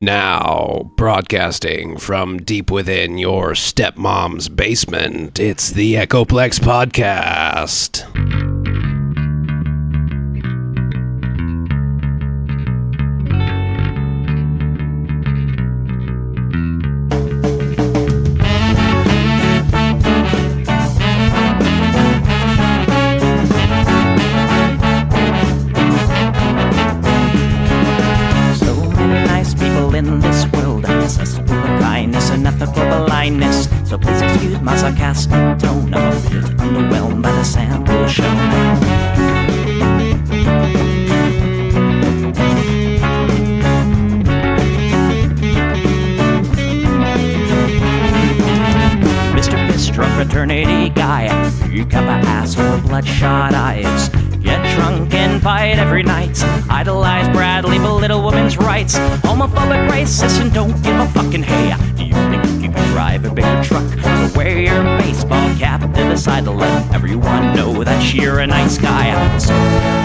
Now, broadcasting from deep within your stepmom's basement, it's the Plex podcast. So please excuse my sarcastic tone. I'm a bit underwhelmed by the sample shown. Mr. Bistro fraternity guy, you got my ass full of bloodshot eyes. Get drunk and fight every night. Idolize Bradley, belittle women's rights. Homophobic, racist, and don't give a fucking hey. Do you think you can drive a bigger truck? So wear your baseball cap to decide to let everyone know that you're a nice guy. So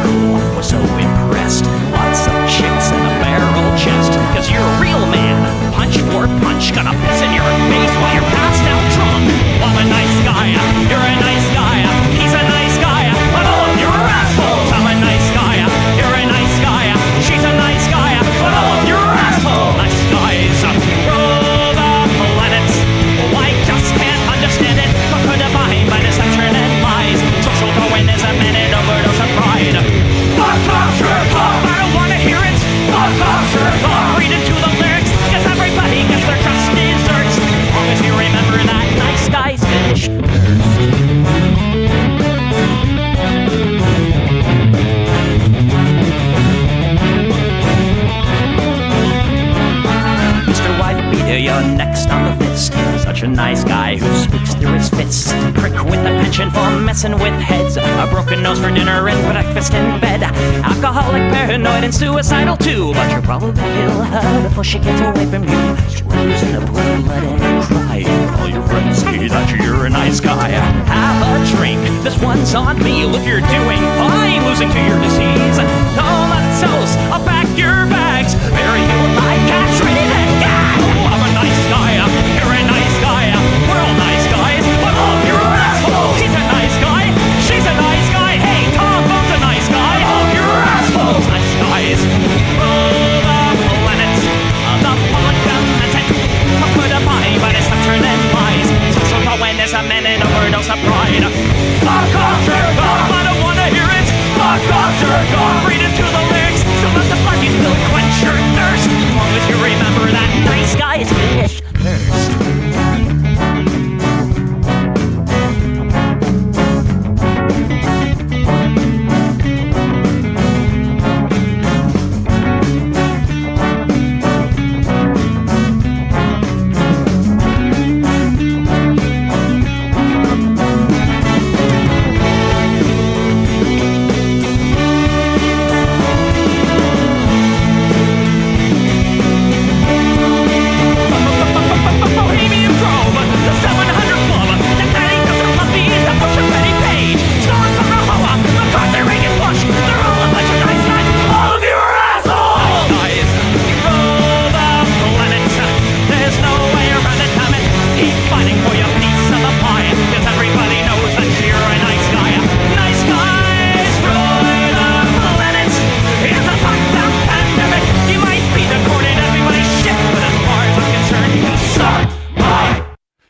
cool, we're so impressed. Lots of chicks in a barrel chest. Cause you're a real man. Punch for punch, gonna piss in your face while you're passed out drunk. I'm a nice guy, you're a nice guy. He's a nice guy, but all of you are assholes. I'm a nice guy, you're a nice guy. She's a nice guy, but all of you are assholes. Nice guys rule the planet. I just can't understand it. Conquer divine by deception and lies. Social Darwinism and an overdose of pride. Fuck off, jerk off. I don't wanna hear it. Fuck off, jerk off. Read into the lyrics, cause everybody gets their just desserts. As long as you remember that nice guys finish first. You're next on the list. Such a nice guy who speaks through his fists. Prick with a penchant for messing with heads. A broken nose for dinner and breakfast in bed. Alcoholic, paranoid, and suicidal too. But you'll probably kill her before she gets away from you. She rolls in a pool of blood and cry. All your friends say that you're a nice guy. Have a drink, this one's on me. Look, you're doing fine, losing to your disease. Comatose, I'll pack your bags. Bury you like cats, ready to gag. I'm a nice guy, you're a nice guy. We're all nice guys, but all of you are assholes. He's a nice guy, she's a nice guy. Hey, Tom Bo's a nice guy. All of you are assholes. Nice guys rule the planet. The fundamental put a body by deception and lies. Social Darwinism and an overdose of pride. Fuck off, jerk off. I don't wanna hear it. Fuck off, jerk off. Read into the lyrics. So let the buggies will quench your thirst. As long as you remember that nice guys finish first.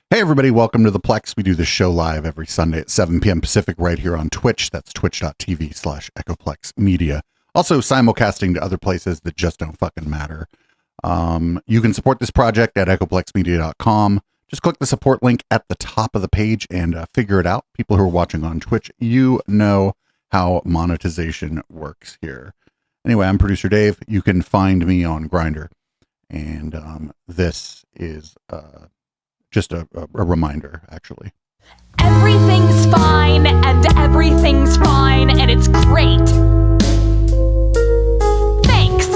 Hey everybody, welcome to the Plex. We do this show live every Sunday at 7 p.m. Pacific right here on Twitch. That's twitch.tv/Echoplex Media. Also simulcasting to other places that just don't fucking matter. You can support this project at echoplexmedia.com. Just click the support link at the top of the page and figure it out. People who are watching on Twitch, you know how monetization works here. Anyway, I'm producer Dave. You can find me on Grindr. And this is just a reminder, actually. Everything's fine, and everything's fine, and it's great. Thanks.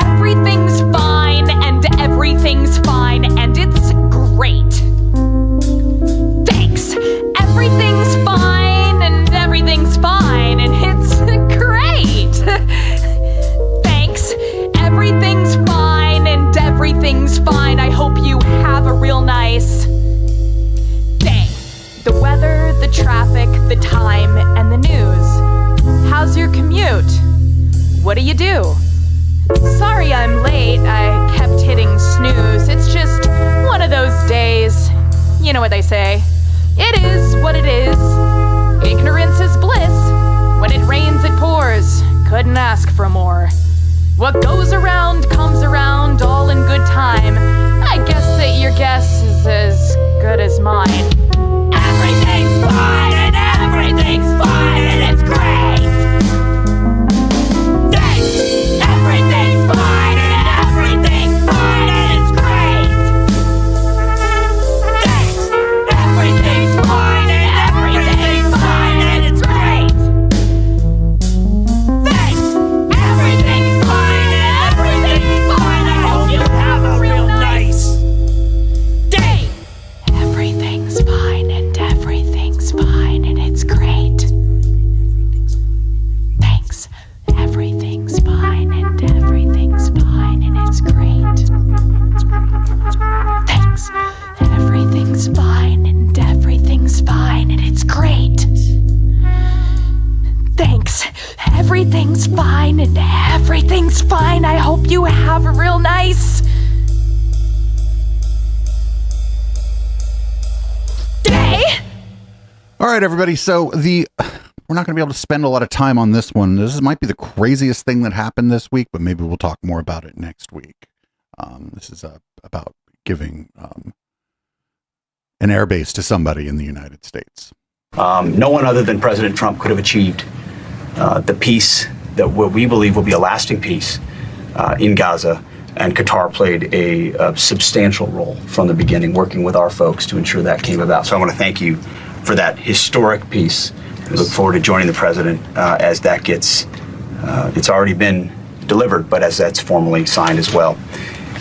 Everything's fine, and everything's fine, and it's great. Thanks. Everything's fine, and everything's fine, and it's great. Thanks. Everything's fine, and everything what do you do? Sorry I'm late, I kept hitting snooze. It's just one of those days. You know what they say. It is what it is. Ignorance is bliss. When it rains, it pours. Couldn't ask for more. What goes around comes around, all in good time. I guess that your guess is as good as mine. Everything's fine and everything's fine and it's great. Thanks. Everything's fine and everything's fine and it's great. Thanks. Everything's fine and everything's fine and it's great. Thanks. Everything's fine and everything's fine. I hope you have a real nice day. Everything's fine and everything's fine and it's great. Thanks. Everything's fine and everything's fine and it's great. Thanks. Everything's fine and everything's fine and it's great. Thanks. Everything's fine and everything's fine. I hope you have a real nice day. All right, everybody. So we're not going to be able to spend a lot of time on this one. This might be the craziest thing that happened this week, but maybe we'll talk more about it next week. This is about giving an airbase to somebody in the United States. No one other than President Trump could have achieved the peace that what we believe will be a lasting peace in Gaza, and Qatar played a substantial role from the beginning, working with our folks to ensure that came about. So I want to thank you for that historic peace. We look forward to joining the president as that gets, it's already been delivered, but as that's formally signed as well.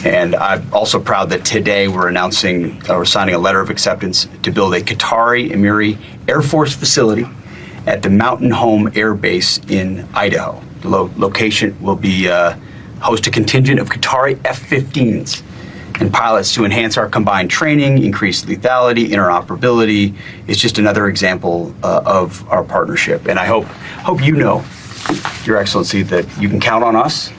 And I'm also proud that today we're signing a letter of acceptance to build a Qatari Emiri Air Force facility at the Mountain Home Air Base in Idaho. The location will be host a contingent of Qatari F-15s and pilots to enhance our combined training, increase lethality, interoperability. It's just another example of our partnership. And I hope you know, Your Excellency, that you can count on us.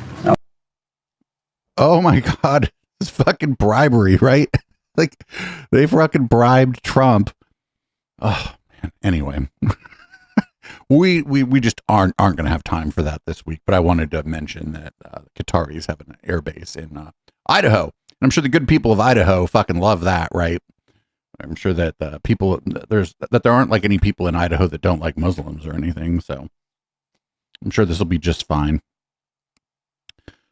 Oh my God, this is fucking bribery, right? Like they fucking bribed Trump. Oh man. Anyway, we just aren't going to have time for that this week. But I wanted to mention that Qataris have an air base in Idaho. And I'm sure the good people of Idaho fucking love that, right? I'm sure that there aren't like any people in Idaho that don't like Muslims or anything. So I'm sure this will be just fine.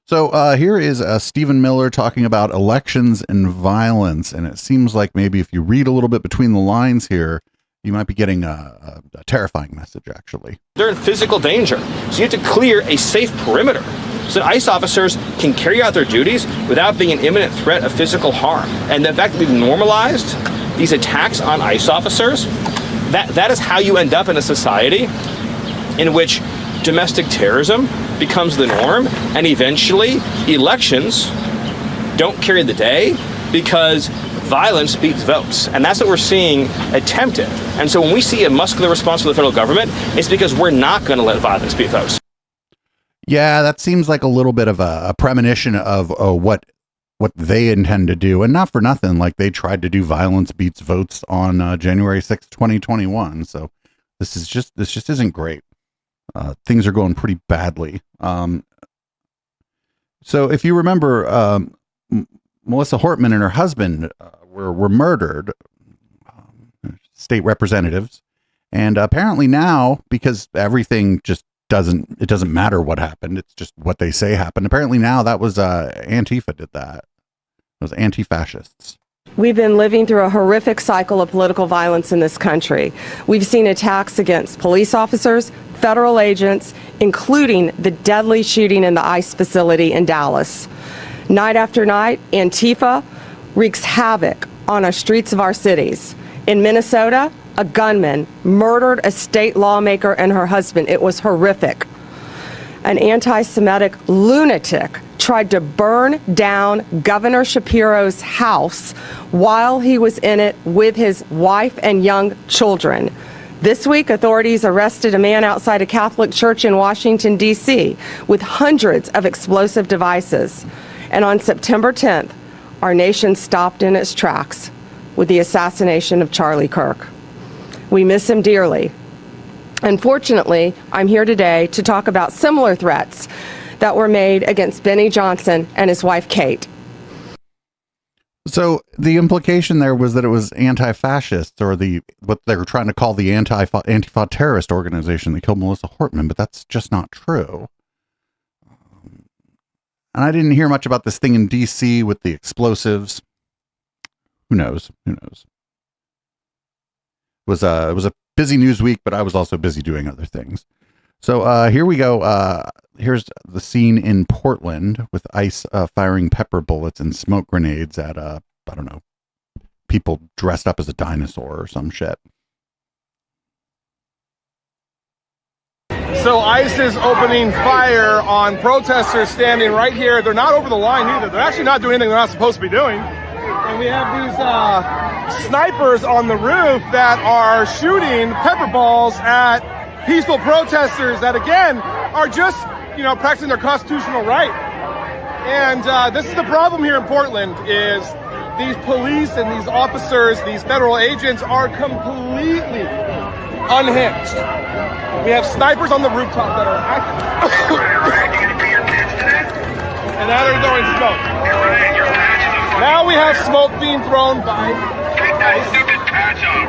So here is Stephen Miller talking about elections and violence. And it seems like maybe if you read a little bit between the lines here, you might be getting a terrifying message, actually. They're in physical danger. So you have to clear a safe perimeter so that ICE officers can carry out their duties without being an imminent threat of physical harm. And the fact that we've normalized these attacks on ICE officers, that is how you end up in a society in which domestic terrorism becomes the norm, and eventually elections don't carry the day because violence beats votes. And that's what we're seeing attempted. And so when we see a muscular response from the federal government, it's because we're not going to let violence beat votes. Yeah, that seems like a little bit of a premonition of what they intend to do. And not for nothing, like they tried to do violence beats votes on January 6th, 2021. So this just isn't great. Things are going pretty badly. So if you remember, Melissa Hortman and her husband were murdered, state representatives. And apparently now, because everything just doesn't matter what happened. It's just what they say happened. Apparently now that was Antifa did that. It was anti-fascists. We've been living through a horrific cycle of political violence in this country. We've seen attacks against police officers, federal agents, including the deadly shooting in the ICE facility in Dallas. Night after night, Antifa wreaks havoc on our streets of our cities. In Minnesota, a gunman murdered a state lawmaker and her husband. It was horrific. An anti-Semitic lunatic tried to burn down Governor Shapiro's house while he was in it with his wife and young children. This week, authorities arrested a man outside a Catholic church in Washington, D.C., with hundreds of explosive devices. And on September 10th, our nation stopped in its tracks with the assassination of Charlie Kirk. We miss him dearly. Unfortunately, I'm here today to talk about similar threats that were made against Benny Johnson and his wife, Kate. So the implication there was that it was anti-fascists, or what they were trying to call the Antifa terrorist organization that killed Melissa Hortman, but that's just not true. And I didn't hear much about this thing in DC with the explosives. Who knows? It was a busy news week, but I was also busy doing other things. So here we go. Here's the scene in Portland with ICE firing pepper bullets and smoke grenades at, I don't know, people dressed up as a dinosaur or some shit. So ICE is opening fire on protesters standing right here. They're not over the line either. They're actually not doing anything they're not supposed to be doing. And we have these snipers on the roof that are shooting pepper balls at peaceful protesters that, again, are just, practicing their constitutional right. And this is the problem here in Portland, is these police and these officers, these federal agents, are completely unhinged. We have snipers on the rooftop that are active. And that are throwing smoke. Now we have smoke being thrown by Take that stupid patch off.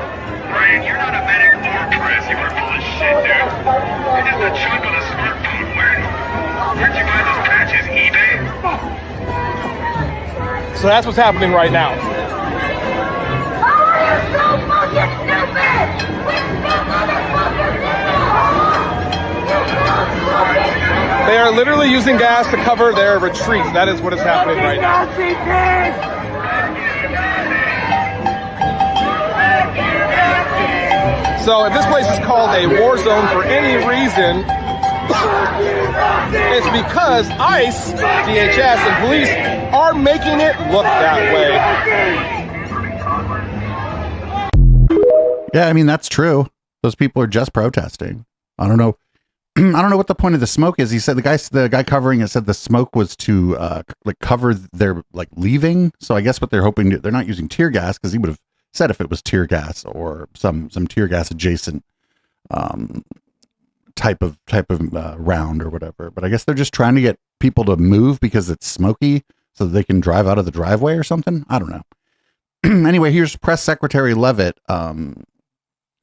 Ryan, you're not a medic or press. You are full of shit, dude. It is a chunk on a smartphone. Where'd you buy those patches? eBay? So that's what's happening right now. They are literally using gas to cover their retreat. That is what is happening right now. So if this place is called a war zone for any reason, it's because ICE, DHS, and police are making it look that way. Yeah, I mean, that's true. Those people are just protesting. I don't know. I don't know what the point of the smoke is. He said the guy covering it said the smoke was to cover their leaving. So I guess what they're hoping they're not using tear gas, because he would have said if it was tear gas or some tear gas adjacent type of round or whatever. But I guess they're just trying to get people to move because it's smoky so that they can drive out of the driveway or something. I don't know. Anyway, here's Press Secretary Leavitt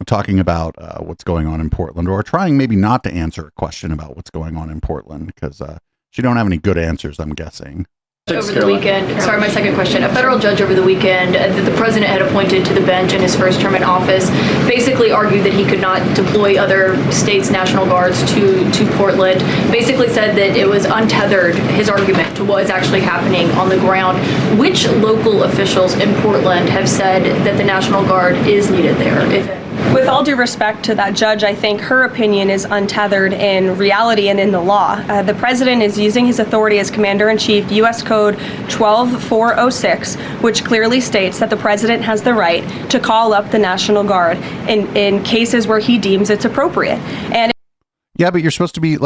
talking about what's going on in Portland, or trying maybe not to answer a question about what's going on in Portland, because she don't have any good answers, I'm guessing. Over the weekend, sorry, my second question. A federal judge over the weekend that the president had appointed to the bench in his first term in office basically argued that he could not deploy other states' National Guards to Portland. Basically said that it was untethered, his argument, to what is actually happening on the ground. Which local officials in Portland have said that the National Guard is needed there? With all due respect to that judge, I think her opinion is untethered in reality and in the law. The president is using his authority as Commander-in-Chief, U.S. Code 12406, which clearly states that the president has the right to call up the National Guard in cases where he deems it's appropriate. And yeah, but you're supposed to be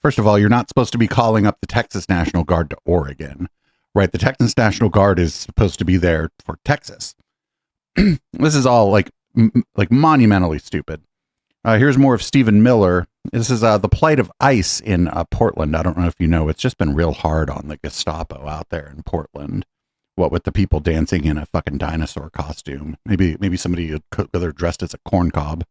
first of all, you're not supposed to be calling up the Texas National Guard to Oregon, right? The Texas National Guard is supposed to be there for Texas. This is all monumentally stupid. Here's more of Stephen Miller. This is the plight of ICE in Portland. I don't know if you know, it's just been real hard on the Gestapo out there in Portland. What with the people dancing in a fucking dinosaur costume. Maybe somebody they're dressed as a corn cob.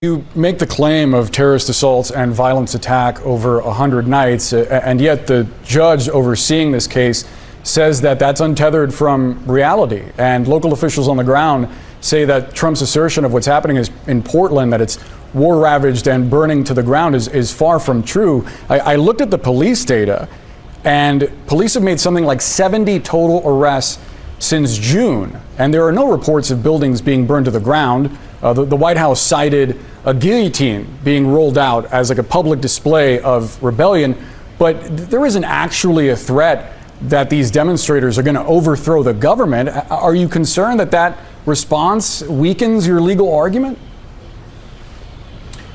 You make the claim of terrorist assaults and violence attack over 100 nights, and yet the judge overseeing this case says that that's untethered from reality. And local officials on the ground say that Trump's assertion of what's happening is in Portland, that it's war-ravaged and burning to the ground, is far from true. I looked at the police data, and police have made something like 70 total arrests since June. And there are no reports of buildings being burned to the ground. The White House cited a guillotine being rolled out as a public display of rebellion, but there isn't actually a threat that these demonstrators are going to overthrow the government. Are you concerned that response weakens your legal argument?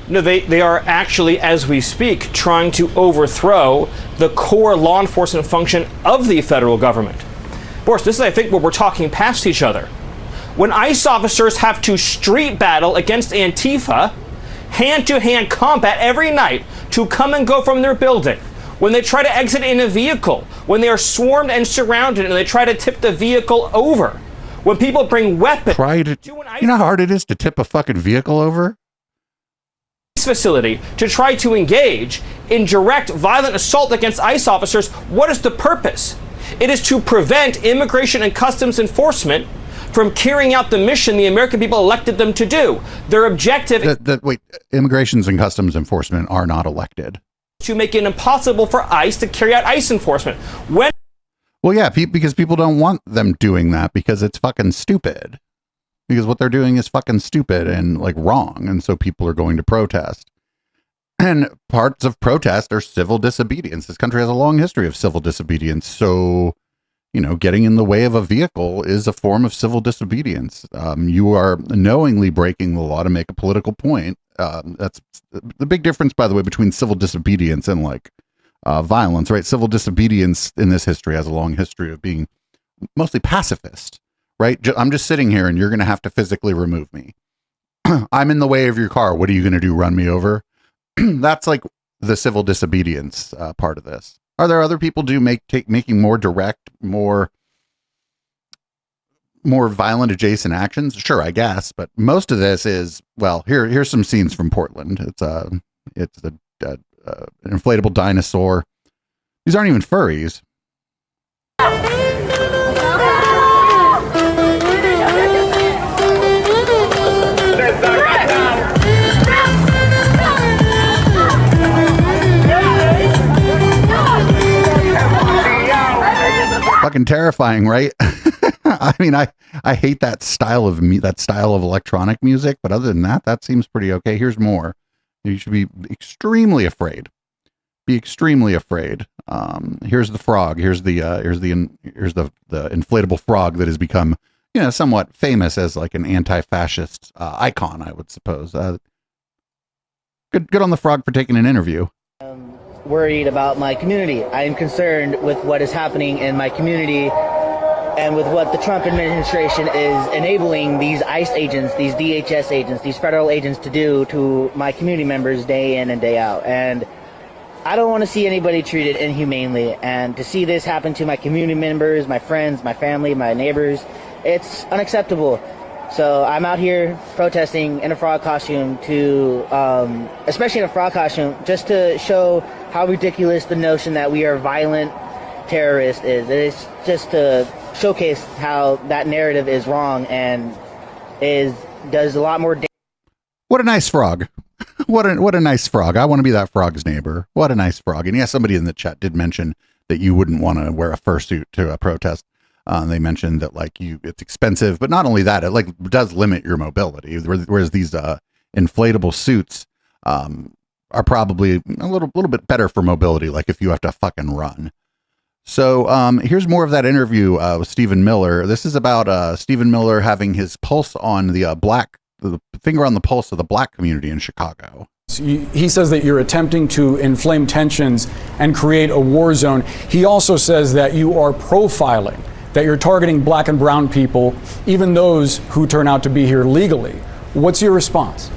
No, they are actually, as we speak, trying to overthrow the core law enforcement function of the federal government. Boris, this is, I think, where we're talking past each other. When ICE officers have to street battle against Antifa, hand-to-hand combat every night to come and go from their building, when they try to exit in a vehicle, when they are swarmed and surrounded and they try to tip the vehicle over, when people bring weapons you know how hard it is to tip a fucking vehicle over? Facility to try to engage in direct violent assault against ICE officers, what is the purpose? It is to prevent immigration and customs enforcement from carrying out the mission the American people elected them to do. Their objective wait, immigrations and customs enforcement are not elected. To make it impossible for ICE to carry out ICE enforcement. Well, yeah, because people don't want them doing that because it's fucking stupid. Because what they're doing is fucking stupid and like wrong. And so people are going to protest. And parts of protest are civil disobedience. This country has a long history of civil disobedience. So, you know, getting in the way of a vehicle is a form of civil disobedience. You are knowingly breaking the law to make a political point. That's the big difference, by the way, between civil disobedience and like violence, right? Civil disobedience in this history has a long history of being mostly pacifist. Right? I'm just sitting here and you're going to have to physically remove me. I'm in the way of your car. What are you going to do? Run me over? That's like the civil disobedience part of this. Are there other people making more direct, more violent adjacent actions? Sure, I guess. But most of this is, well, here's some scenes from Portland. It's an inflatable dinosaur. These aren't even furries. Fucking terrifying, right? I mean, I hate that style of electronic music, but other than that, that seems pretty okay. Here's more. You should be extremely afraid. Be extremely afraid. Here's the frog. Here's the inflatable frog that has become, you know, somewhat famous as like an anti-fascist icon, I would suppose. Good on the frog for taking an interview. Worried about my community. I am concerned with what is happening in my community and with what the Trump administration is enabling these ICE agents, these DHS agents, these federal agents to do to my community members day in and day out. And I don't want to see anybody treated inhumanely. And to see this happen to my community members, my friends, my family, my neighbors, it's unacceptable. So I'm out here protesting in a frog costume especially in a frog costume, just to show how ridiculous the notion that we are violent terrorists is. It's just to showcase how that narrative is wrong and does a lot more damage. What a nice frog. What a nice frog. I want to be that frog's neighbor. What a nice frog. And yeah, somebody in the chat did mention that you wouldn't want to wear a fursuit to a protest. They mentioned that like it's expensive, but not only that, it like does limit your mobility. Whereas these inflatable suits are probably a little bit better for mobility, like if you have to fucking run. So here's more of that interview with Stephen Miller. This is about Stephen Miller having his pulse on the finger on the pulse of the black community in Chicago. He says that you're attempting to inflame tensions and create a war zone. He also says that you are profiling, that you're targeting black and brown people, even those who turn out to be here legally. What's your response?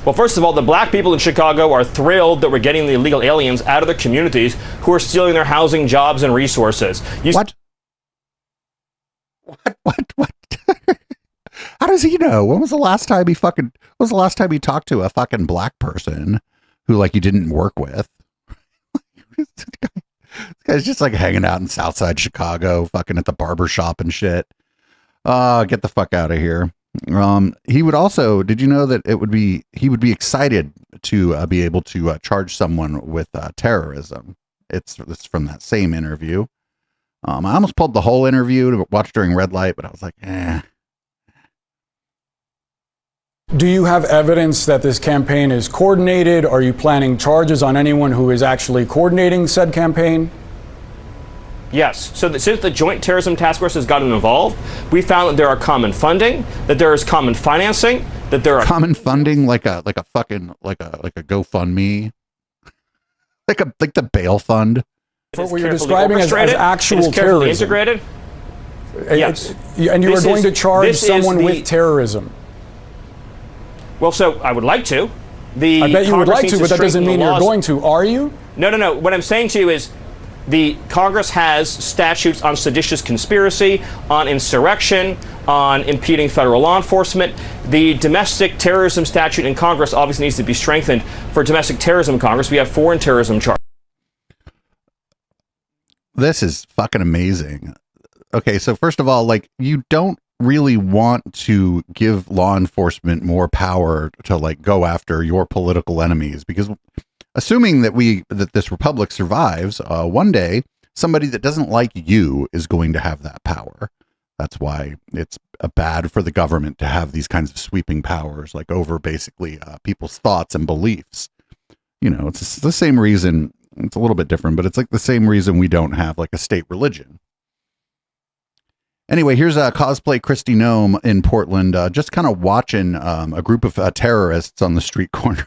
Well, first of all, the black people in Chicago are thrilled that we're getting the illegal aliens out of their communities who are stealing their housing, jobs, and resources. What? How does he know? When was the last time he talked to a fucking black person who like he didn't work with? This guy's just like hanging out in Southside Chicago, fucking at the barber shop and shit. Get the fuck out of here. He would also, did you know that he would be excited to be able to charge someone with terrorism? It's from that same interview. I almost pulled the whole interview to watch during red light, but I was like, eh. Do you have evidence that this campaign is coordinated? Are you planning charges on anyone who is actually coordinating said campaign? Yes. So since the Joint Terrorism Task Force has gotten involved, we found that there are common funding, that there is common financing, that there are common funding, like a GoFundMe, like the bail fund. What you're describing as actual terrorism. Integrated. Yes. And you are going to charge someone with terrorism. Well, so I would like to. I bet you would like to, but that doesn't mean you're going to, are you? No. What I'm saying to you is the Congress has statutes on seditious conspiracy, on insurrection, on impeding federal law enforcement. The domestic terrorism statute in Congress obviously needs to be strengthened. For domestic terrorism in Congress, we have foreign terrorism charges. This is fucking amazing. Okay, so first of all, like, you don't really want to give law enforcement more power to like go after your political enemies, because assuming that this republic survives, one day somebody that doesn't like you is going to have that power. That's why it's bad for the government to have these kinds of sweeping powers, like over basically people's thoughts and beliefs. You know, it's the same reason. It's a little bit different, but it's like the same reason we don't have like a state religion. Anyway, here's a cosplay Christy Nome in Portland, just kind of watching a group of terrorists on the street corner.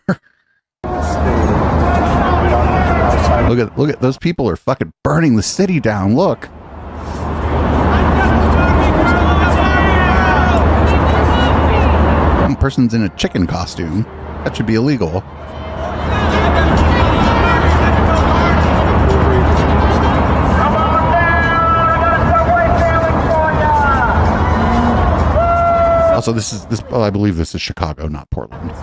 Look at those people are fucking burning the city down. Look. One person's in a chicken costume. That should be illegal. Also, I believe this is Chicago, not Portland. Yes.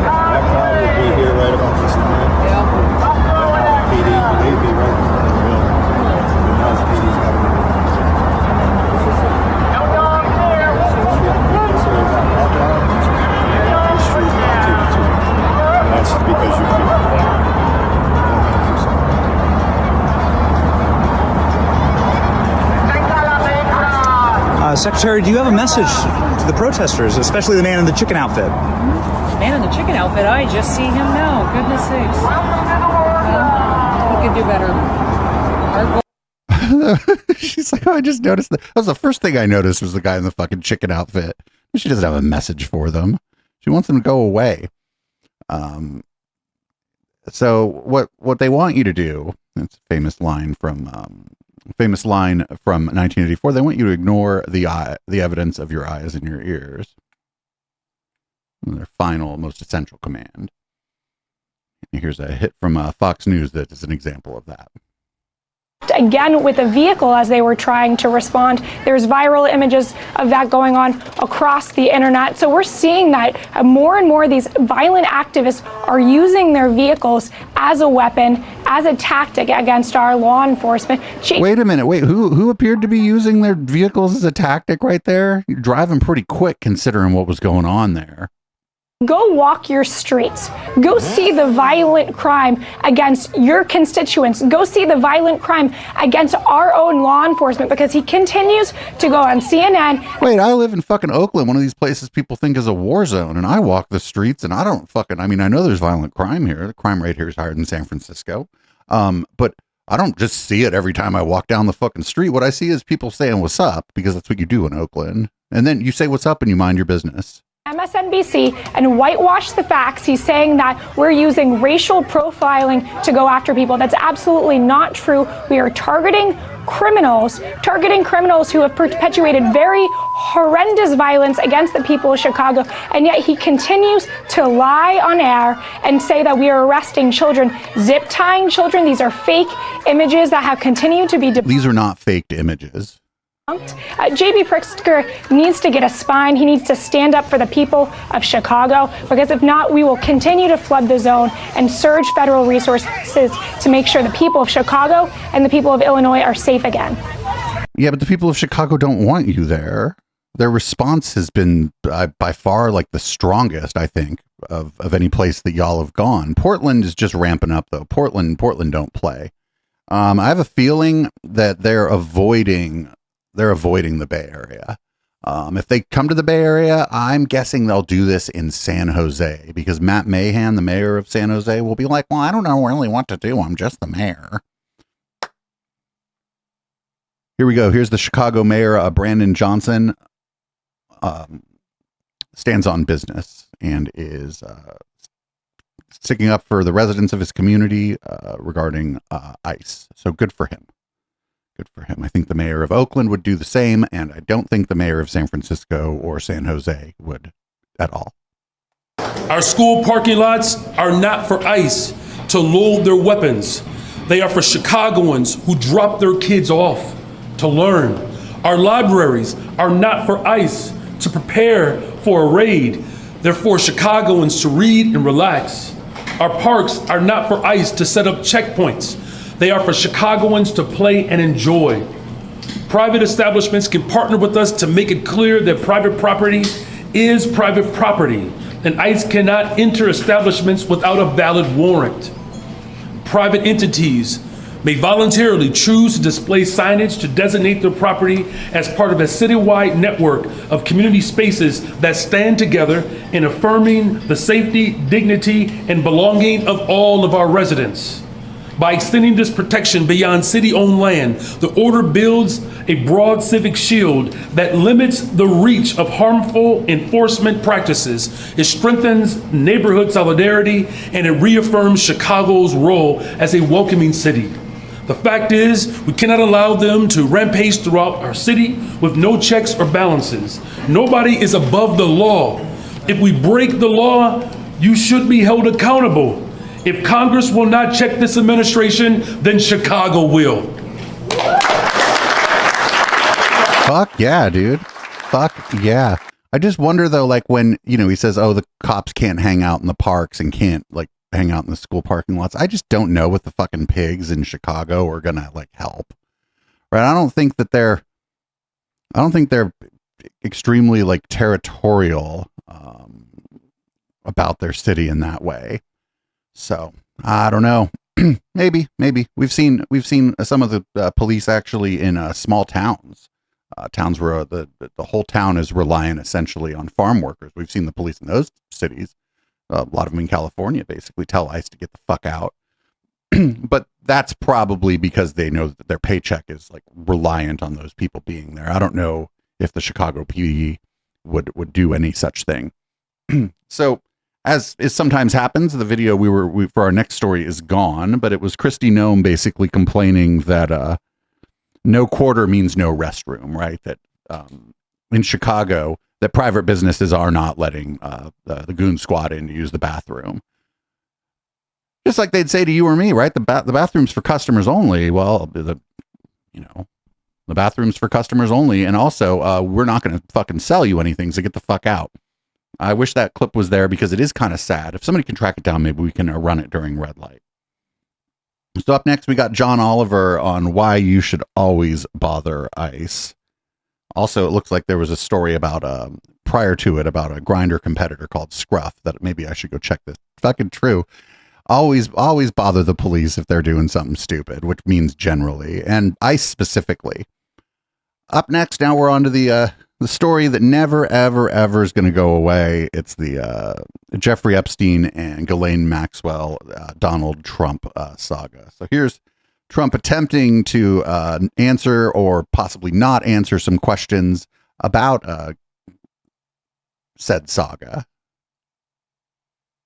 That crowd will be here right about this time. PD, they'd be right in front of the building. Now PD's got to be That's because you Secretary, do you have a message to the protesters, especially the man in the chicken outfit? Man in the chicken outfit? I just see him now. Goodness sakes. We could do better. She's like, oh, I just noticed that. That was the first thing I noticed was the guy in the fucking chicken outfit. She doesn't have a message for them. She wants them to go away. So what they want you to do, it's a famous line from 1984. They want you to ignore the evidence of your eyes and your ears. And their final, most essential command. And here's a hit from Fox News that is an example of that. Again, with a vehicle as they were trying to respond. There's viral images of that going on across the internet. So we're seeing that more and more of these violent activists are using their vehicles as a weapon, as a tactic against our law enforcement. Wait a minute. Wait, who appeared to be using their vehicles as a tactic right there? You're driving pretty quick considering what was going on there. Go walk your streets. Go see the violent crime against your constituents. Go see the violent crime against our own law enforcement, because he continues to go on CNN. Wait, I live in fucking Oakland, one of these places people think is a war zone, and I walk the streets and I don't I know there's violent crime here. The crime rate here is higher than San Francisco. But I don't just see it every time I walk down the fucking street. What I see is people saying what's up, because that's what you do in Oakland. And then you say what's up and you mind your business. MSNBC and whitewash the facts. He's saying that we're using racial profiling to go after people. That's absolutely not true. We are targeting criminals who have perpetuated very horrendous violence against the people of Chicago. And yet he continues to lie on air and say that we are arresting children, zip tying children. These are fake images that have continued to be These are not faked images. J.B. Pritzker needs to get a spine. He needs to stand up for the people of Chicago, because if not, we will continue to flood the zone and surge federal resources to make sure the people of Chicago and the people of Illinois are safe again. Yeah, but the people of Chicago don't want you there. Their response has been by far like the strongest, I think, of any place that y'all have gone. Portland is just ramping up, though. Portland don't play. I have a feeling that they're avoiding the Bay Area. If they come to the Bay Area, I'm guessing they'll do this in San Jose, because Matt Mahan, the mayor of San Jose, will be like, well, I don't know really what to do. I'm just the mayor. Here we go. Here's the Chicago mayor, Brandon Johnson, stands on business and is sticking up for the residents of his community regarding ICE. So good for him. Good for him. I think the mayor of Oakland would do the same, and I don't think the mayor of San Francisco or San Jose would at all. Our school parking lots are not for ICE to load their weapons. They are for Chicagoans who drop their kids off to learn. Our libraries are not for ICE to prepare for a raid. They're for Chicagoans to read and relax. Our parks are not for ICE to set up checkpoints. They are for Chicagoans to play and enjoy. Private establishments can partner with us to make it clear that private property is private property, and ICE cannot enter establishments without a valid warrant. Private entities may voluntarily choose to display signage to designate their property as part of a citywide network of community spaces that stand together in affirming the safety, dignity, and belonging of all of our residents. By extending this protection beyond city-owned land, the order builds a broad civic shield that limits the reach of harmful enforcement practices. It strengthens neighborhood solidarity, and it reaffirms Chicago's role as a welcoming city. The fact is, we cannot allow them to rampage throughout our city with no checks or balances. Nobody is above the law. If we break the law, you should be held accountable. If Congress will not check this administration, then Chicago will. Fuck yeah, dude. Fuck yeah. I just wonder though, like when, he says, oh, the cops can't hang out in the parks and can't like hang out in the school parking lots. I just don't know what the fucking pigs in Chicago are gonna like help. Right? I don't think they're extremely like territorial about their city in that way. So I don't know. maybe we've seen some of the police actually in small towns, towns where the whole town is reliant essentially on farm workers. We've seen the police in those cities. A lot of them in California basically tell ICE to get the fuck out. But that's probably because they know that their paycheck is like reliant on those people being there. I don't know if the Chicago PD would do any such thing. So, as sometimes happens, the video we for our next story is gone, but it was Kristi Noem basically complaining that no quarter means no restroom, right? That in Chicago, that private businesses are not letting the goon squad in to use the bathroom. Just like they'd say to you or me, right? The bathroom's for customers only. Well, the bathroom's for customers only, and also we're not going to fucking sell you anything, so get the fuck out. I wish that clip was there because it is kind of sad. If somebody can track it down, maybe we can run it during red light. So up next, we got John Oliver on why you should always bother ICE. Also, it looks like there was a story about prior to it about a Grindr competitor called Scruff that maybe I should go check this. Fucking true. Always bother the police if they're doing something stupid, which means generally, and ICE specifically. Up next, now we're on to the story that never, ever, ever is going to go away. It's the Jeffrey Epstein and Ghislaine Maxwell, Donald Trump saga. So here's Trump attempting to answer or possibly not answer some questions about said saga.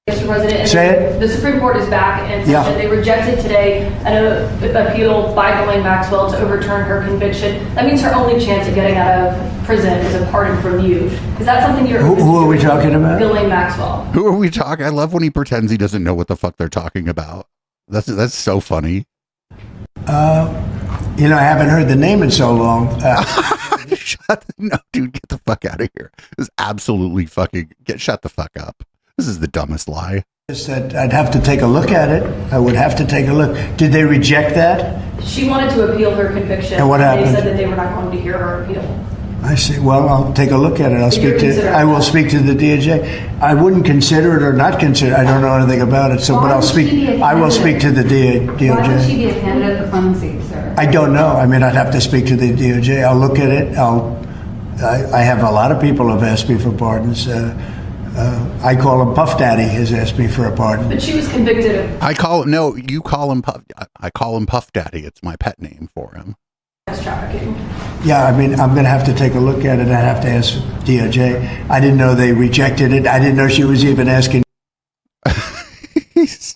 Mr. President, Say it. The Supreme Court is back and said that they rejected today an appeal by Ghislaine Maxwell to overturn her conviction. That means her only chance of getting out of prison is a pardon from you. Is that something you're... Who are we talking about? Ghislaine Maxwell. Who are we talking? I love when he pretends he doesn't know what the fuck they're talking about. That's so funny. I haven't heard the name in so long. No, dude, get the fuck out of here. This is absolutely fucking... Shut the fuck up. This is the dumbest lie. That I'd have to take a look at it. I would have to take a look. Did they reject that? She wanted to appeal her conviction. And what happened? They said that they were not going to hear her appeal. I see. Well, I'll take a look at it. I will speak to the DOJ. I wouldn't consider it or not consider it. I don't know anything about it. So, but I'll speak. I will speak to the DOJ. Why would she be a candidate for clemency, sir? I don't know. I mean, I'd have to speak to the DOJ. I'll look at it. I have a lot of people have asked me for pardons. I call him Puff Daddy has asked me for a pardon. But she was convicted of... You call him Puff. I call him Puff Daddy. It's my pet name for him. trafficking. Yeah, I mean, I'm going to have to take a look at it. I'd have to ask DOJ. I didn't know they rejected it. I didn't know she was even asking.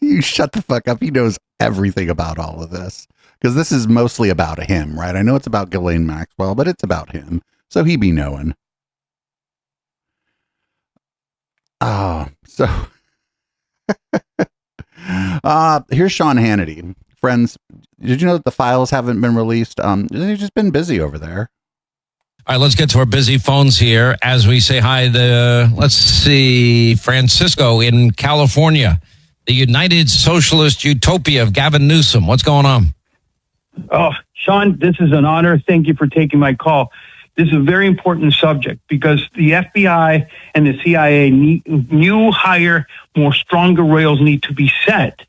You shut the fuck up. He knows everything about all of this because this is mostly about him, right? I know it's about Ghislaine Maxwell, but it's about him. So he be knowing. Oh, so here's Sean Hannity. Friends, did you know that the files haven't been released? They've just been busy over there. All right, let's get to our busy phones here as we say hi to, let's see, Francisco in California, the United Socialist Utopia of Gavin Newsom. What's going on? Oh, Sean, this is an honor. Thank you for taking my call. This is a very important subject because the FBI and the CIA need new, higher, more stronger rails need to be set.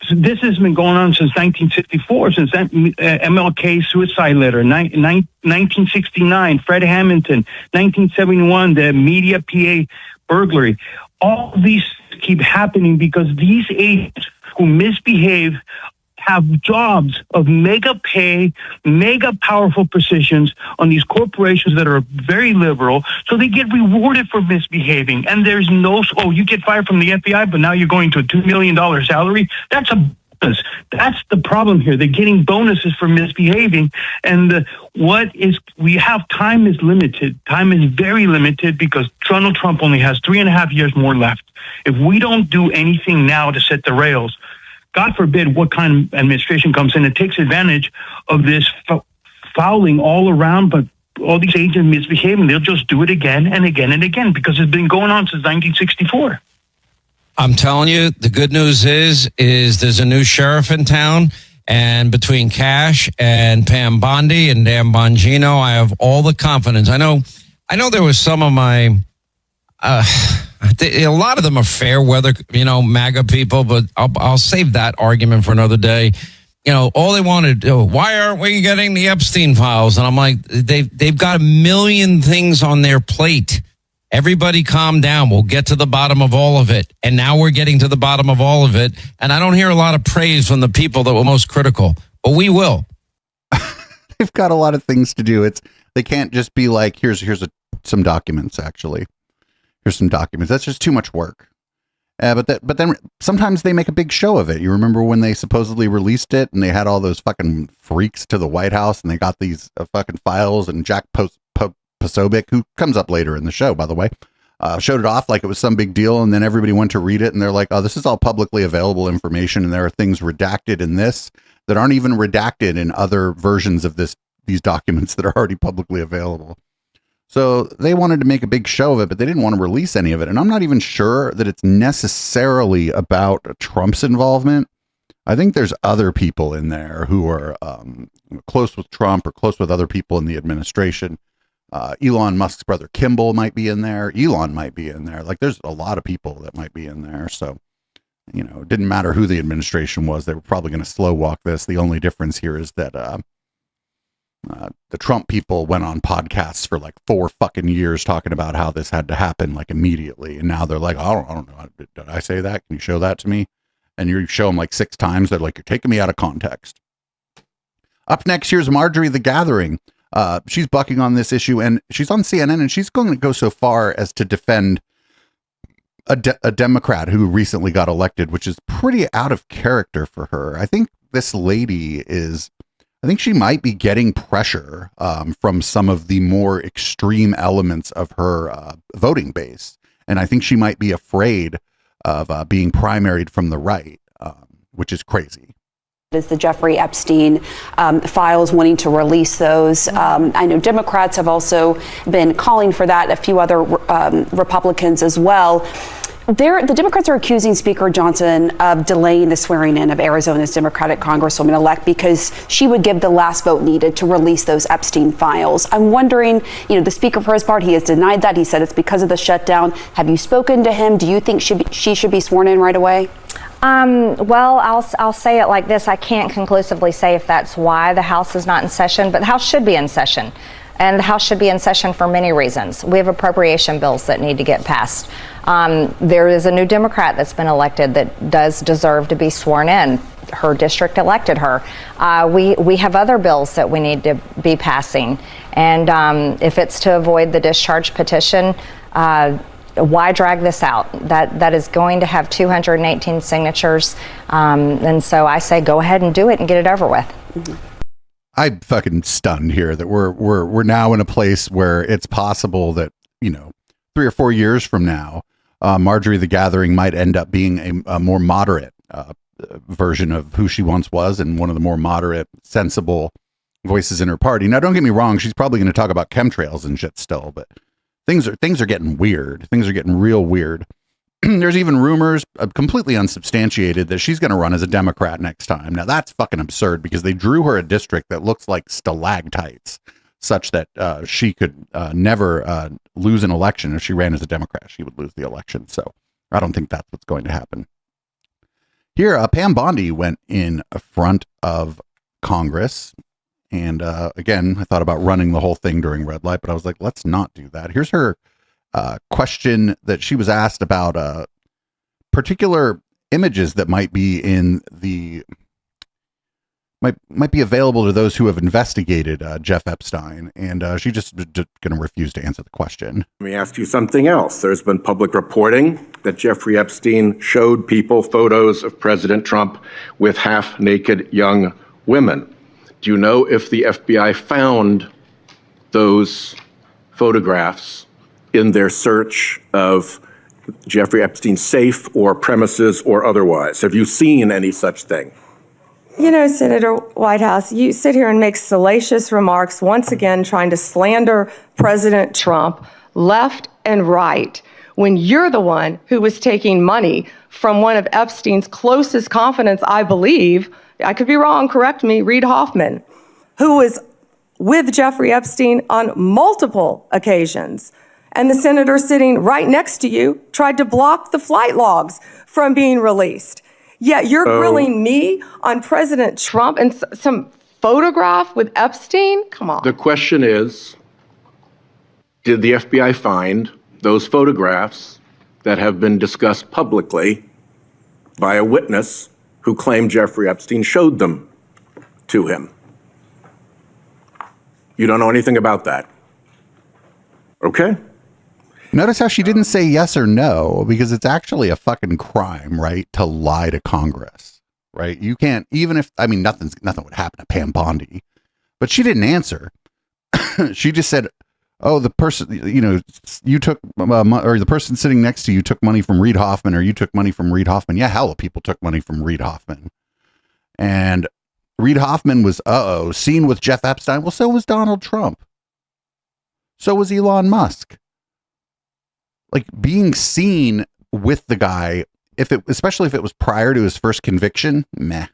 So this has been going on since 1964, since that MLK suicide letter, 1969, Fred Hamilton, 1971, the media PA burglary. All these keep happening because these agents who misbehave have jobs of mega pay, mega powerful positions on these corporations that are very liberal, so they get rewarded for misbehaving. And there's no, oh, you get fired from the FBI, but now you're going to a $2 million salary? That's a bonus. That's the problem here. They're getting bonuses for misbehaving. And we have time is limited. Time is very limited because Donald Trump only has 3.5 years more left. If we don't do anything now to set the rails, God forbid what kind of administration comes in and takes advantage of this fouling all around, but all these agents misbehaving, they'll just do it again and again and again because it's been going on since 1964. I'm telling you, the good news is there's a new sheriff in town, and between Cash and Pam Bondi and Dan Bongino, I have all the confidence. I know there was some of my... a lot of them are fair weather, MAGA people, but I'll save that argument for another day. All they wanted to do, why aren't we getting the Epstein files? And I'm like, they've got a million things on their plate. Everybody calm down. We'll get to the bottom of all of it. And now we're getting to the bottom of all of it. And I don't hear a lot of praise from the people that were most critical, but we will. They've got a lot of things to do. They can't just be like, here's some documents, actually. Here's some documents. That's just too much work. But then sometimes they make a big show of it. You remember when they supposedly released it and they had all those fucking freaks to the White House and they got these fucking files, and Jack Posobiec, who comes up later in the show, by the way, showed it off like it was some big deal. And then everybody went to read it and they're like, oh, this is all publicly available information. And there are things redacted in this that aren't even redacted in other versions of these documents that are already publicly available. So they wanted to make a big show of it, but they didn't want to release any of it. And I'm not even sure that it's necessarily about Trump's involvement. I think there's other people in there who are close with Trump or close with other people in the administration. Elon Musk's brother Kimball might be in there. Elon might be in there. Like, there's a lot of people that might be in there. So, it didn't matter who the administration was. They were probably going to slow walk this. The only difference here is that the Trump people went on podcasts for like 4 fucking years talking about how this had to happen like immediately. And now they're like, I don't know. Did I say that? Can you show that to me? And you show them like 6 times. They're like, you're taking me out of context. Up next, here's Marjorie the Gathering. She's bucking on this issue, and she's on CNN, and she's going to go so far as to defend a Democrat who recently got elected, which is pretty out of character for her. I think this lady I think she might be getting pressure from some of the more extreme elements of her voting base. And I think she might be afraid of being primaried from the right, which is crazy. Is the Jeffrey Epstein files, wanting to release those. I know Democrats have also been calling for that, a few other Republicans as well. The Democrats are accusing Speaker Johnson of delaying the swearing in of Arizona's Democratic Congresswoman-elect because she would give the last vote needed to release those Epstein files. I'm wondering, the Speaker, for his part, he has denied that. He said it's because of the shutdown. Have you spoken to him? Do you think she should be sworn in right away? Well, I'll say it like this. I can't conclusively say if that's why the House is not in session, but the House should be in session. And the House should be in session for many reasons. We have appropriation bills that need to get passed. There is a new Democrat that's been elected that does deserve to be sworn in. her district elected her. We have other bills that we need to be passing. And if it's to avoid the discharge petition, why drag this out? That is going to have 218 signatures. And so I say go ahead and do it and get it over with. Mm-hmm. I'm fucking stunned here that we're now in a place where it's possible that, 3 or 4 years from now, Marjorie the Gathering might end up being a more moderate version of who she once was, and one of the more moderate, sensible voices in her party. Now, don't get me wrong; she's probably going to talk about chemtrails and shit still, but things are getting weird. Things are getting real weird. There's even rumors, completely unsubstantiated, that she's going to run as a Democrat next time. Now, that's fucking absurd because they drew her a district that looks like stalactites, such that she could never lose an election. If she ran as a Democrat, she would lose the election. So I don't think that's what's going to happen. Here, Pam Bondi went in front of Congress. And again, I thought about running the whole thing during red light, but I was like, let's not do that. Here's her question that she was asked about particular images that might be in the might be available to those who have investigated Jeff Epstein, and she just going to refuse to answer the question. Let me ask you something else. There's been public reporting that Jeffrey Epstein showed people photos of President Trump with half-naked young women. Do you know if the FBI found those photographs in their search of Jeffrey Epstein's safe or premises or otherwise? Have you seen any such thing? Senator Whitehouse, you sit here and make salacious remarks, once again trying to slander President Trump left and right, when you're the one who was taking money from one of Epstein's closest confidants, I believe, I could be wrong, correct me, Reid Hoffman, who was with Jeffrey Epstein on multiple occasions. And the senator sitting right next to you tried to block the flight logs from being released. Yet you're grilling me on President Trump and some photograph with Epstein? Come on. The question is, did the FBI find those photographs that have been discussed publicly by a witness who claimed Jeffrey Epstein showed them to him? You don't know anything about that. Okay. Notice how she didn't say yes or no, because it's actually a fucking crime, right, to lie to Congress, right? You can't, even if, nothing would happen to Pam Bondi, but she didn't answer. She just said, oh, the person, you took, or the person sitting next to you took money from Reid Hoffman, or you took money from Reid Hoffman. Yeah, hell, people took money from Reid Hoffman. And Reid Hoffman was, seen with Jeff Epstein. Well, so was Donald Trump. So was Elon Musk. Being seen with the guy, especially if it was prior to his first conviction, meh.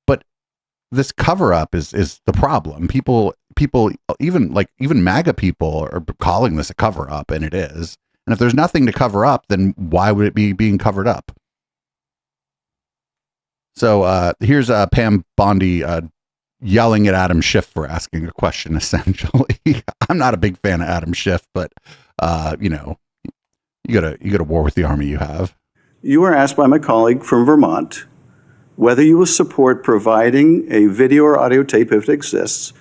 But this cover up is the problem. People, even MAGA people are calling this a cover up, and it is. And if there's nothing to cover up, then why would it be being covered up? So here's Pam Bondi yelling at Adam Schiff for asking a question, essentially. I'm not a big fan of Adam Schiff, but you gotta war with the army you have. You were asked by my colleague from Vermont whether you will support providing a video or audio tape, if it exists.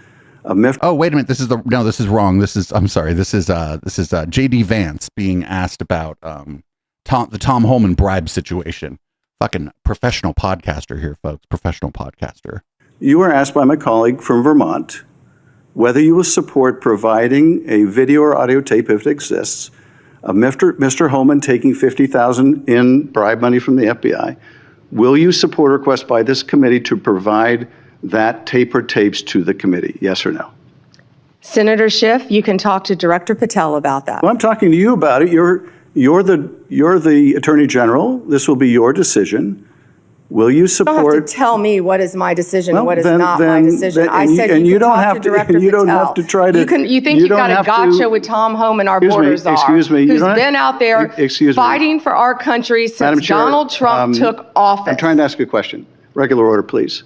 Oh, wait a minute. This is wrong. This is JD Vance being asked about the Tom Holman bribe situation. Fucking professional podcaster here, folks. Professional podcaster. You were asked by my colleague from Vermont whether you will support providing a video or audio tape, if it exists, of Mr. Holman taking $50,000 in bribe money from the FBI. Will you support a request by this committee to provide that tape or tapes to the committee? Yes or no? Senator Schiff, you can talk to Director Patel about that. Well, I'm talking to you about it. You're the Attorney General. This will be your decision. Will you support? You don't have to tell me what is my decision and what is not my decision. I said and you can don't talk have to Director and you Patel. don't have to try to. You think you've got a gotcha with Tom Holman, our border czar, who's been out there fighting for our country since Donald Trump took office. I'm trying to ask a question. Regular order, please.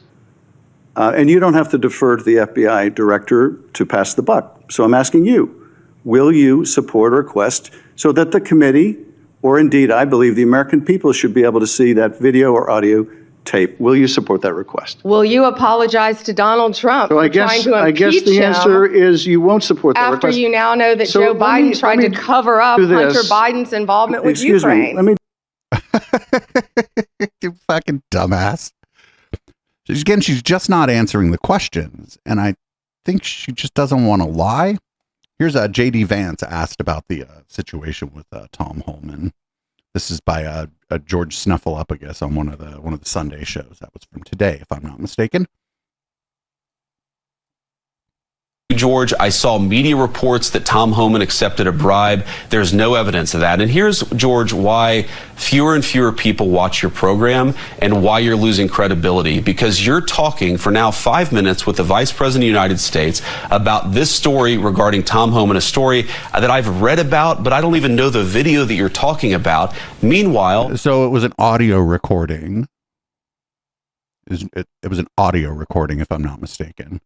And you don't have to defer to the FBI director to pass the buck. So I'm asking you, will you support a request so that the committee or indeed, I believe the American people should be able to see that video or audio tape. Will you support that request? Will you apologize to Donald Trump So for trying to I guess impeach the him answer is you won't support that after request. you now know that So Joe let me- Biden tried let to me cover up do Hunter this. Biden's involvement with Excuse Ukraine? me. Let me. You fucking dumbass. Again, she's just not answering the questions, and I think she just doesn't want to lie. Here's J.D. Vance asked about the situation with Tom Holman. This is by George Snuffleupagus on one of the Sunday shows. That was from today, if I'm not mistaken. George, I saw media reports that Tom Homan accepted a bribe. There's no evidence of that. And here's, George, why fewer and fewer people watch your program and why you're losing credibility. Because you're talking for now 5 minutes with the Vice President of the United States about this story regarding Tom Homan, a story that I've read about, but I don't even know the video that you're talking about. Meanwhile... So it was an audio recording. It was an audio recording, if I'm not mistaken.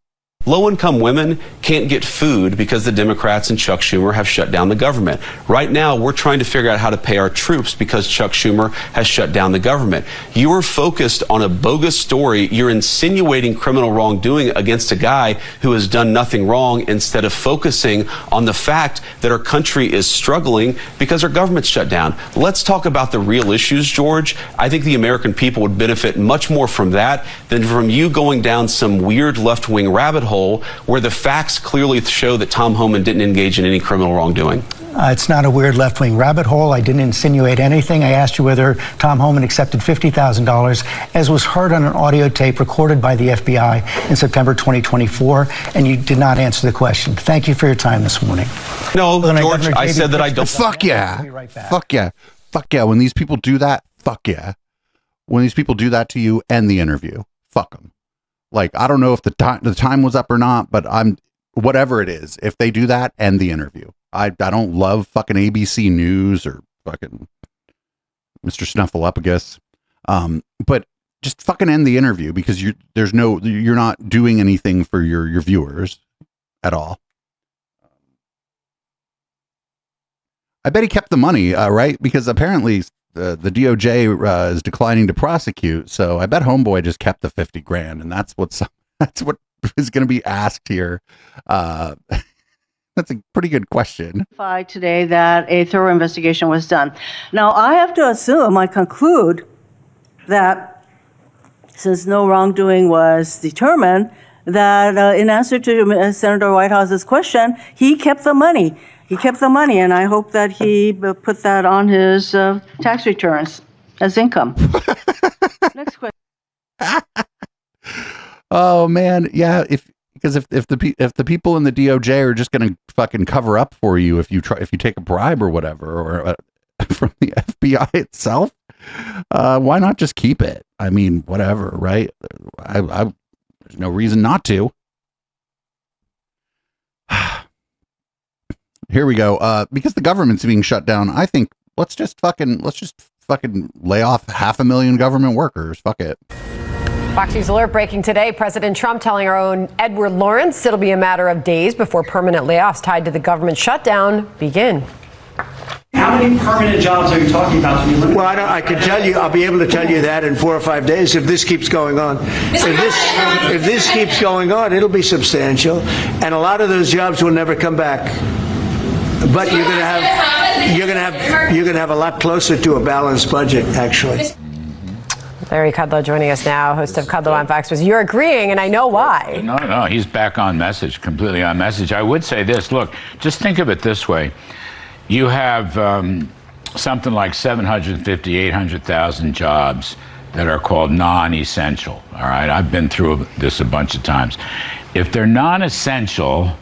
Low-income women can't get food because the Democrats and Chuck Schumer have shut down the government. Right now, we're trying to figure out how to pay our troops because Chuck Schumer has shut down the government. You are focused on a bogus story. You're insinuating criminal wrongdoing against a guy who has done nothing wrong instead of focusing on the fact that our country is struggling because our government's shut down. Let's talk about the real issues, George. I think the American people would benefit much more from that than from you going down some weird left-wing rabbit hole where the facts clearly show that Tom Homan didn't engage in any criminal wrongdoing. It's not a weird left-wing rabbit hole. I didn't insinuate anything. I asked you whether Tom Homan accepted $50,000, as was heard on an audio tape recorded by the FBI in September 2024, and you did not answer the question. Thank you for your time this morning. No, George, I said that I don't. Fuck yeah. Fuck yeah. Fuck yeah. When these people do that, fuck yeah. When these people do that to you, end the interview. Fuck them. Like, I don't know if the time was up or not, but whatever it is, if they do that, end the interview. I don't love fucking ABC News or fucking Mr. Snuffleupagus. But just fucking end the interview because you're not doing anything for your viewers at all. I bet he kept the money, right? Because apparently the DOJ is declining to prosecute. So I bet Homeboy just kept the $50,000, and that's what is going to be asked here. That's a pretty good question. Today that a thorough investigation was done. Now I have to assume, I conclude that since no wrongdoing was determined, that in answer to Senator Whitehouse's question, he kept the money. He kept the money, and I hope that he put that on his tax returns as income. Next question. Oh man, yeah. Because if the people in the DOJ are just going to fucking cover up for you if you take a bribe or whatever, or from the FBI itself, why not just keep it? I mean, whatever, right? There's no reason not to. Here we go. Because the government's being shut down, I think let's just fucking lay off 500,000 government workers. Fuck it. Fox News Alert breaking today. President Trump telling our own Edward Lawrence it'll be a matter of days before permanent layoffs tied to the government shutdown begin. How many permanent jobs are you talking about? Well, I can tell you, I'll be able to tell you that in 4 or 5 days if this keeps going on. If this keeps going on, it'll be substantial, and a lot of those jobs will never come back. But you're gonna have a lot closer to a balanced budget, actually. Larry Kudlow joining us now, host of Kudlow on Fox News. You're agreeing, and I know why. No, he's back on message, completely on message. I would say this, look, just think of it this way. You have something like 750, 800,000 jobs that are called non-essential, all right? I've been through this a bunch of times. If they're non-essential,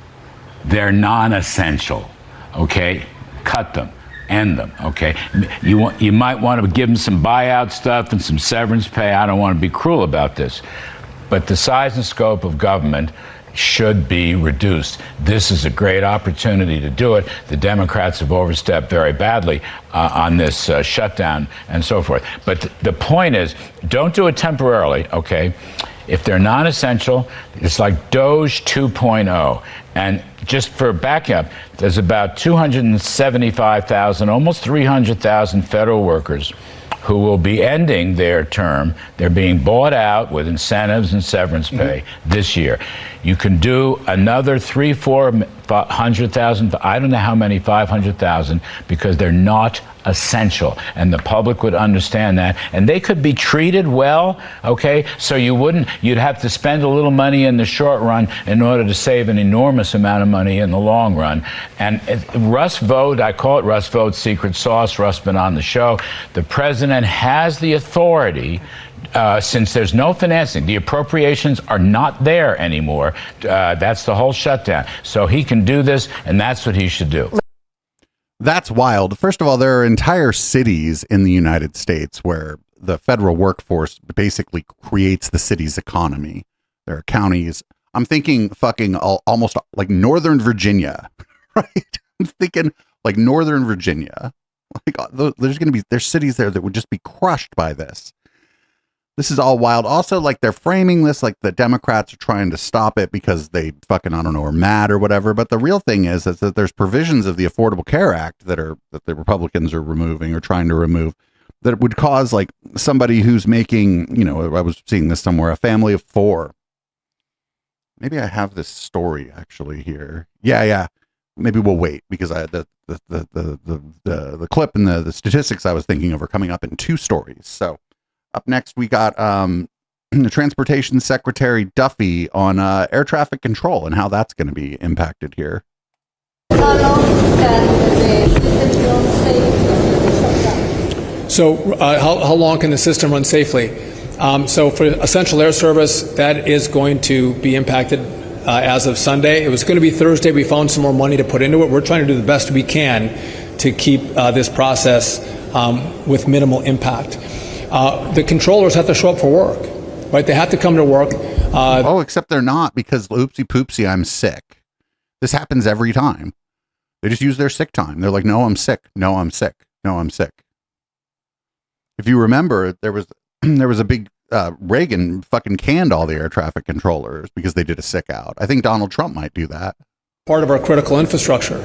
they're non-essential, okay? Cut them. End them, okay? You might want to give them some buyout stuff and some severance pay. I don't want to be cruel about this. But the size and scope of government should be reduced. This is a great opportunity to do it. The Democrats have overstepped very badly on this shutdown and so forth. But the point is, don't do it temporarily, okay? If they're non-essential, it's like Doge 2.0. And just for backup, there's about 275,000, almost 300,000 federal workers who will be ending their term. They're being bought out with incentives and severance pay this year. You can do another 400,000, I don't know how many, 500,000, because they're not essential, and the public would understand that, and they could be treated well, okay? So you'd have to spend a little money in the short run in order to save an enormous amount of money in the long run. And Russ Vought, I call it Russ Vought's secret sauce. Russ been on the show. The president has the authority, since there's no financing, the appropriations are not there anymore. That's the whole shutdown. So he can do this, and that's what he should do. That's wild. First of all, there are entire cities in the United States where the federal workforce basically creates the city's economy. There are counties. I'm thinking fucking almost like Northern Virginia, right? I'm thinking like Northern Virginia. Like there's cities there that would just be crushed by this. This is all wild. Also, like, they're framing this like the Democrats are trying to stop it because they fucking, I don't know, are mad or whatever. But the real thing is that there's provisions of the Affordable Care Act that the Republicans are removing or trying to remove that would cause, like, somebody who's making, you know, I was seeing this somewhere, a family of 4. Maybe I have this story actually here. Yeah. Maybe we'll wait because the clip and the statistics I was thinking of are coming up in 2 stories. So. Up next, we got the Transportation Secretary Duffy on air traffic control and how that's going to be impacted here. So how long can the system run safely? So for essential air service, that is going to be impacted as of Sunday. It was going to be Thursday. We found some more money to put into it. We're trying to do the best we can to keep this process with minimal impact. The controllers have to show up for work, right? They have to come to work. Except they're not, because oopsie poopsie, I'm sick. This happens every time. They just use their sick time. They're like, no, I'm sick. No, I'm sick. No, I'm sick. If you remember, there was a big Reagan fucking canned all the air traffic controllers because they did a sick out. I think Donald Trump might do that. Part of our critical infrastructure.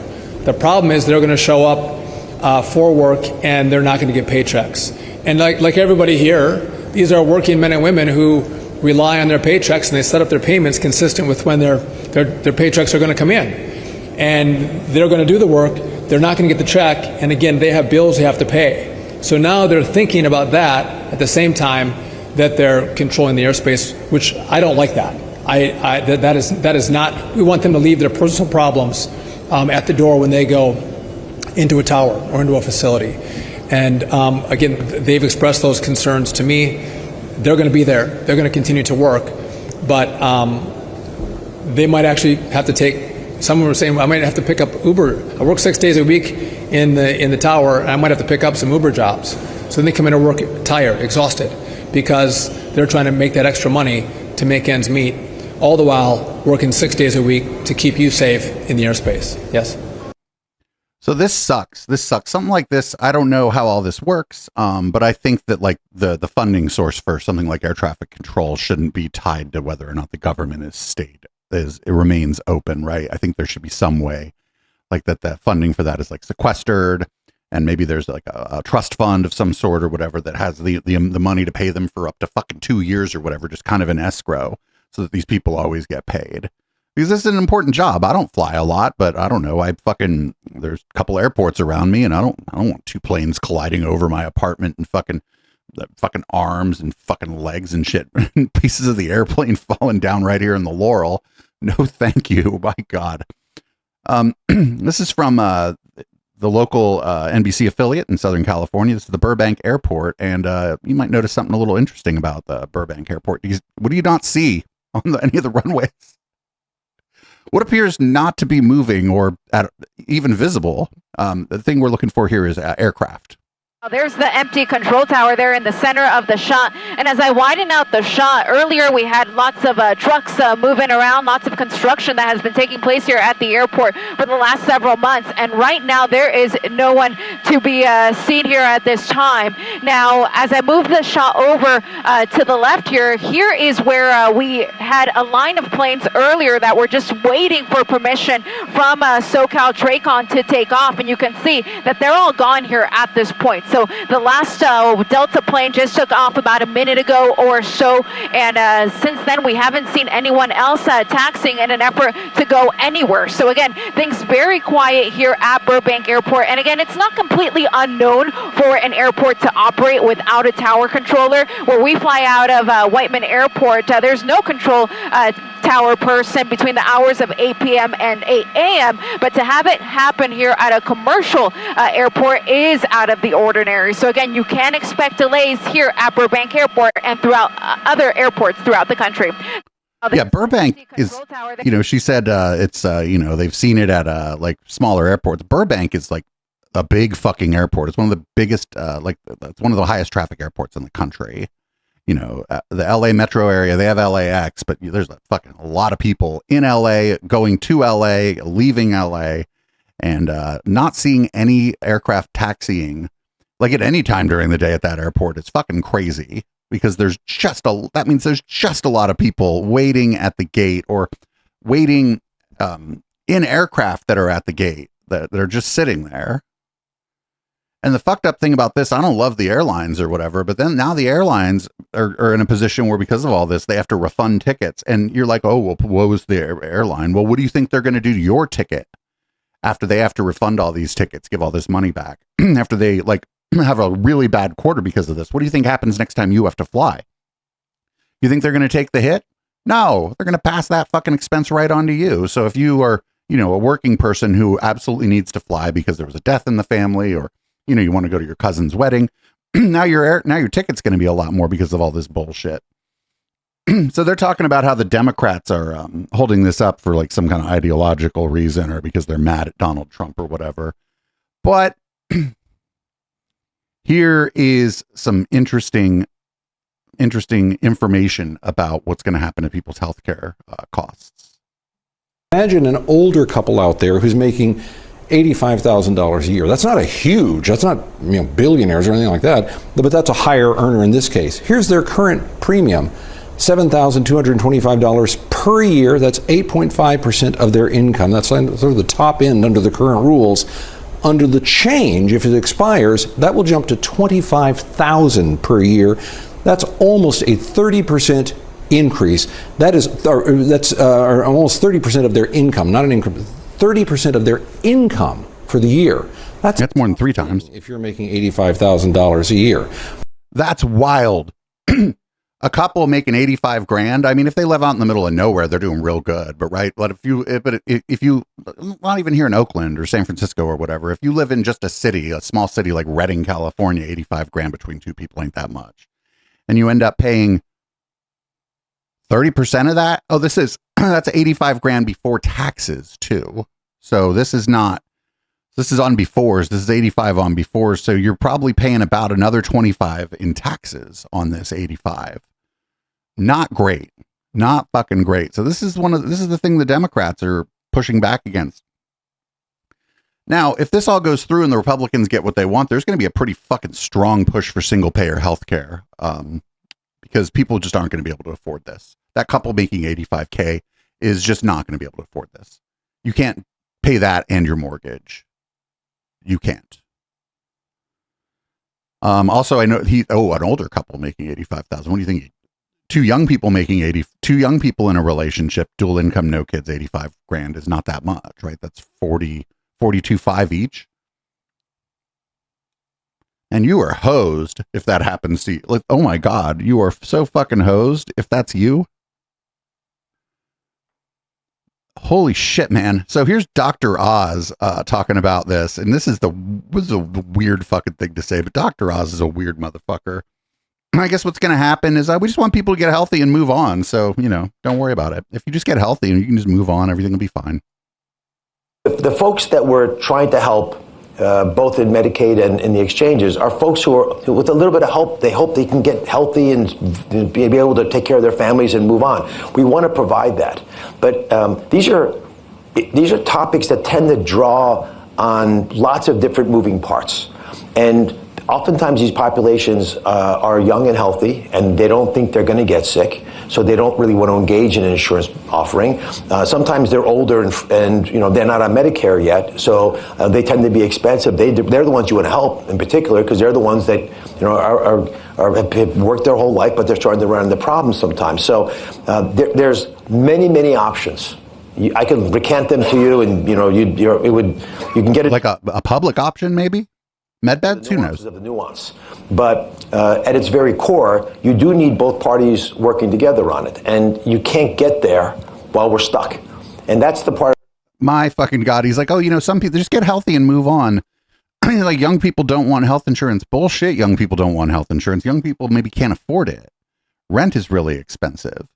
The problem is they're going to show up for work and they're not going to get paychecks. And like everybody here, these are working men and women who rely on their paychecks, and they set up their payments consistent with when their paychecks are going to come in. And they're going to do the work, they're not going to get the check, and again, they have bills they have to pay. So now they're thinking about that at the same time that they're controlling the airspace, which I don't like that. That is not, we want them to leave their personal problems at the door when they go into a tower or into a facility. And again, they've expressed those concerns to me. They're going to be there. They're going to continue to work. But they might actually have to take, some were saying, I might have to pick up Uber. I work 6 days a week in the tower, and I might have to pick up some Uber jobs. So then they come in to work tired, exhausted, because they're trying to make that extra money to make ends meet, all the while working 6 days a week to keep you safe in the airspace. Yes? So this sucks. Something like this, I don't know how all this works, but I think that like the funding source for something like air traffic control shouldn't be tied to whether or not the government it remains open, right? I think there should be some way like that funding for that is like sequestered, and maybe there's like a trust fund of some sort or whatever that has the money to pay them for up to fucking 2 years or whatever, just kind of an escrow so that these people always get paid. Because this is an important job. I don't fly a lot, but I don't know. There's a couple airports around me, and I don't want 2 planes colliding over my apartment and fucking arms and fucking legs and shit, and pieces of the airplane falling down right here in the Laurel. No, thank you. My God. This is from the local NBC affiliate in Southern California. This is the Burbank Airport, and you might notice something a little interesting about the Burbank Airport. What do you not see on any of the runways? What appears not to be moving or even visible? The thing we're looking for here is aircraft. There's the empty control tower there in the center of the shot. And as I widen out the shot, earlier we had lots of trucks moving around, lots of construction that has been taking place here at the airport for the last several months. And right now there is no one to be seen here at this time. Now, as I move the shot over to the left here is where we had a line of planes earlier that were just waiting for permission from SoCal Tracon to take off, and you can see that they're all gone here at this point. So the last Delta plane just took off about a minute ago or so, and since then we haven't seen anyone else taxiing in an effort to go anywhere. So again, things very quiet here at Burbank Airport, and again, it's not completely unknown for an airport to operate without a tower controller. Where we fly out of Whiteman Airport, there's no control tower person between the hours of 8 p.m. and 8 a.m., but to have it happen here at a commercial airport is out of the ordinary. So again, you can expect delays here at Burbank Airport and throughout other airports throughout the country. Yeah, Burbank is, she said it's, they've seen it at like smaller airports. Burbank is like a big fucking airport. It's one of the biggest, it's one of the highest traffic airports in the country. The LA metro area, they have LAX, but there's a lot of people in LA going to LA, leaving LA, and not seeing any aircraft taxiing like at any time during the day at that airport. It's fucking crazy because that means there's just a lot of people waiting at the gate or waiting in aircraft that are at the gate that are just sitting there. And the fucked up thing about this, I don't love the airlines or whatever, but then now the airlines are in a position where because of all this, they have to refund tickets. And you're like, oh, well, woe's the airline. Well, what do you think they're going to do to your ticket after they have to refund all these tickets, give all this money back, after they have a really bad quarter because of this? What do you think happens next time you have to fly? You think they're going to take the hit? No, they're going to pass that fucking expense right on to you. So if you are, a working person who absolutely needs to fly because there was a death in the family, or you want to go to your cousin's wedding, now your ticket's going to be a lot more because of all this bullshit. So they're talking about how the Democrats are holding this up for like some kind of ideological reason or because they're mad at Donald Trump or whatever. But here is some interesting information about what's going to happen to people's healthcare costs. Imagine an older couple out there who's making $85,000 a year. That's not billionaires or anything like that, but that's a higher earner in this case. Here's their current premium, $7,225 per year. That's 8.5% of their income. That's sort of the top end under the current rules. Under the change, if it expires, that will jump to $25,000 per year. That's almost a 30% increase. That's almost 30% of their income, not an income. 30% of their income for the year. That's more than 3 times. If you're making $85,000 a year. That's wild. A couple making 85 grand. I mean, if they live out in the middle of nowhere, they're doing real good. But if you not even here in Oakland or San Francisco or whatever, if you live in just a small city like Redding, California, 85 grand between 2 people ain't that much. And you end up paying 30% of that. Oh, that's 85 grand before taxes too. So this is on befores. This is 85 on befores. So you're probably paying about another 25 in taxes on this 85. Not great. Not fucking great. So this is the thing the Democrats are pushing back against. Now, if this all goes through and the Republicans get what they want, there's going to be a pretty fucking strong push for single payer healthcare, because people just aren't going to be able to afford this. That couple making $85K is just not going to be able to afford this. You can't pay that and your mortgage. You can't. Also, I know an older couple making $85,000. What do you think? Two young people in a relationship, dual income, no kids, 85 grand is not that much, right? That's 42.5 each. And you are hosed if that happens to you. Like, oh my God, you are so fucking hosed if that's you. Holy shit, man. So here's Dr. Oz talking about this. And this is a weird fucking thing to say, but Dr. Oz is a weird motherfucker. I guess what's going to happen is we just want people to get healthy and move on. So, don't worry about it. If you just get healthy and you can just move on, everything will be fine. The folks that we're trying to help, both in Medicaid and in the exchanges, are folks who with a little bit of help, they hope they can get healthy and be able to take care of their families and move on. We want to provide that. But these are topics that tend to draw on lots of different moving parts. And oftentimes these populations are young and healthy, and they don't think they're going to get sick, so they don't really want to engage in an insurance offering. Sometimes they're older and they're not on Medicare yet, so they tend to be expensive. They're the ones you want to help in particular, because they're the ones that have worked their whole life, but they're starting to run into problems sometimes. So there's many options. I can recant them to you, and you can get it like a public option, maybe. Medbeds, who knows? Of the nuance, but at its very core, you do need both parties working together on it, and you can't get there while we're stuck, and that's the part. My fucking God, he's like, oh, some people just get healthy and move on. Like, young people don't want health insurance. Bullshit. Young people don't want health insurance. Young people maybe can't afford it. Rent is really expensive.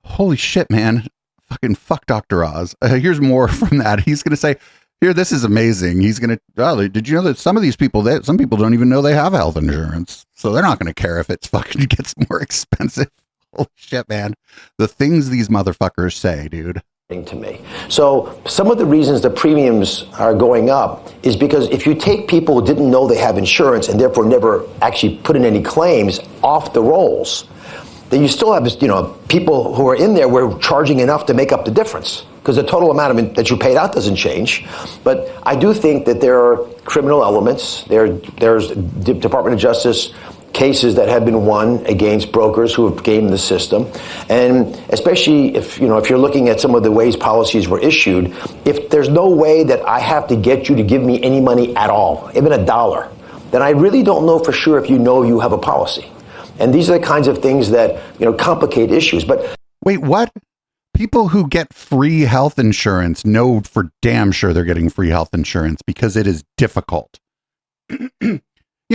Holy shit, man. Fucking fuck Dr. Oz. Here's more from that. He's going to say, here, this is amazing. He's going to, did you know that some of these people, some people don't even know they have health insurance. So they're not going to care if it's fucking gets more expensive. Holy shit, man. The things these motherfuckers say, dude. To me. So some of the reasons the premiums are going up is because if you take people who didn't know they have insurance and therefore never actually put in any claims off the rolls, then you still have people who are in there who are charging enough to make up the difference, because the total amount that you paid out doesn't change. But I do think that there are criminal elements. There's Department of Justice cases that have been won against brokers who have gamed the system, and especially if you're looking at some of the ways policies were issued, if there's no way that I have to get you to give me any money at all, even $1, then I really don't know for sure if you have a policy. And these are the kinds of things that complicate issues. But wait, what? People who get free health insurance know for damn sure they're getting free health insurance because it is difficult.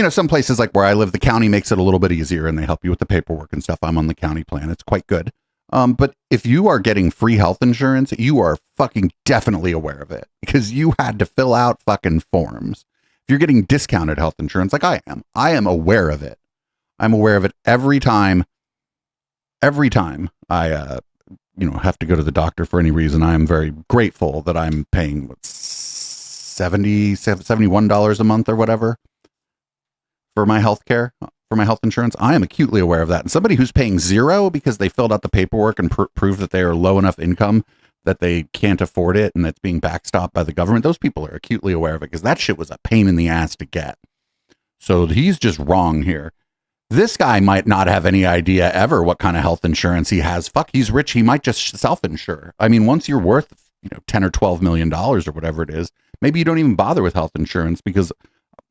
Some places like where I live, the county makes it a little bit easier and they help you with the paperwork and stuff. I'm on the county plan. It's quite good. But if you are getting free health insurance, you are fucking definitely aware of it because you had to fill out fucking forms. If you're getting discounted health insurance like I am aware of it. I'm aware of it every time I, have to go to the doctor for any reason. I am very grateful that I'm paying $71 a month or whatever for my health care, for my health insurance. I am acutely aware of that. And somebody who's paying $0 because they filled out the paperwork and proved that they are low enough income that they can't afford it and that's being backstopped by the government, those people are acutely aware of it because that shit was a pain in the ass to get. So he's just wrong here. This guy might not have any idea ever what kind of health insurance he has. Fuck, he's rich. He might just self-insure. I mean, once you're worth, $10 or $12 million or whatever it is, maybe you don't even bother with health insurance because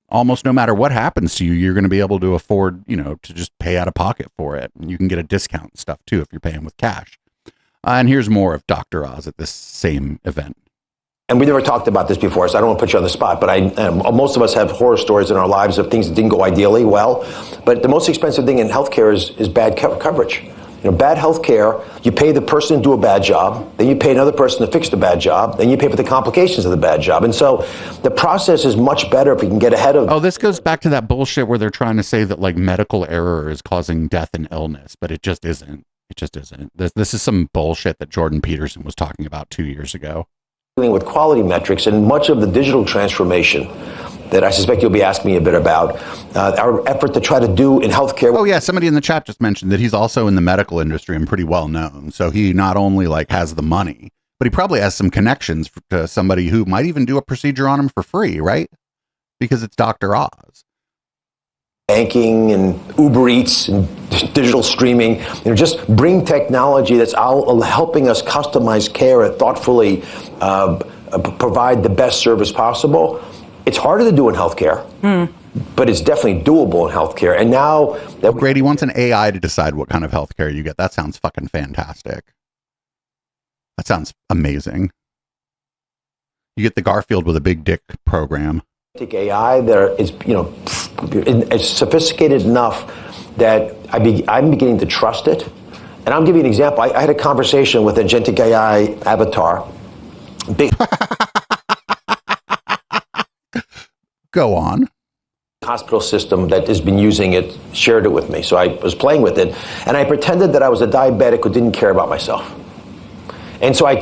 almost no matter what happens to you, you're going to be able to afford, to just pay out of pocket for it. And you can get a discount and stuff too if you're paying with cash. And here's more of Dr. Oz at this same event. And we never talked about this before, so I don't want to put you on the spot, but most of us have horror stories in our lives of things that didn't go ideally well. But the most expensive thing in healthcare is bad coverage. Bad healthcare, you pay the person to do a bad job, then you pay another person to fix the bad job, then you pay for the complications of the bad job. And so the process is much better if we can get ahead of. Oh, this goes back to that bullshit where they're trying to say that like medical error is causing death and illness, but it just isn't. It just isn't. This is some bullshit that Jordan Peterson was talking about 2 years ago. With quality metrics and much of the digital transformation that I suspect you'll be asking me a bit about, our effort to try to do in healthcare. Oh yeah, somebody in the chat just mentioned that he's also in the medical industry and pretty well known. So he not only has the money, but he probably has some connections to somebody who might even do a procedure on him for free, right? Because it's Dr. Oz. Banking and Uber Eats and digital streaming, just bring technology that's helping us customize care and thoughtfully provide the best service possible. It's harder to do in healthcare, but it's definitely doable in healthcare. And now that Grady wants an AI to decide what kind of healthcare you get. That sounds fucking fantastic. That sounds amazing. You get the Garfield with a big dick program. AI that is, it's sophisticated enough that I'm beginning to trust it. And I'll give you an example. I had a conversation with agentic AI avatar. Go on. Hospital system that has been using it shared it with me. So I was playing with it, and I pretended that I was a diabetic who didn't care about myself. And so I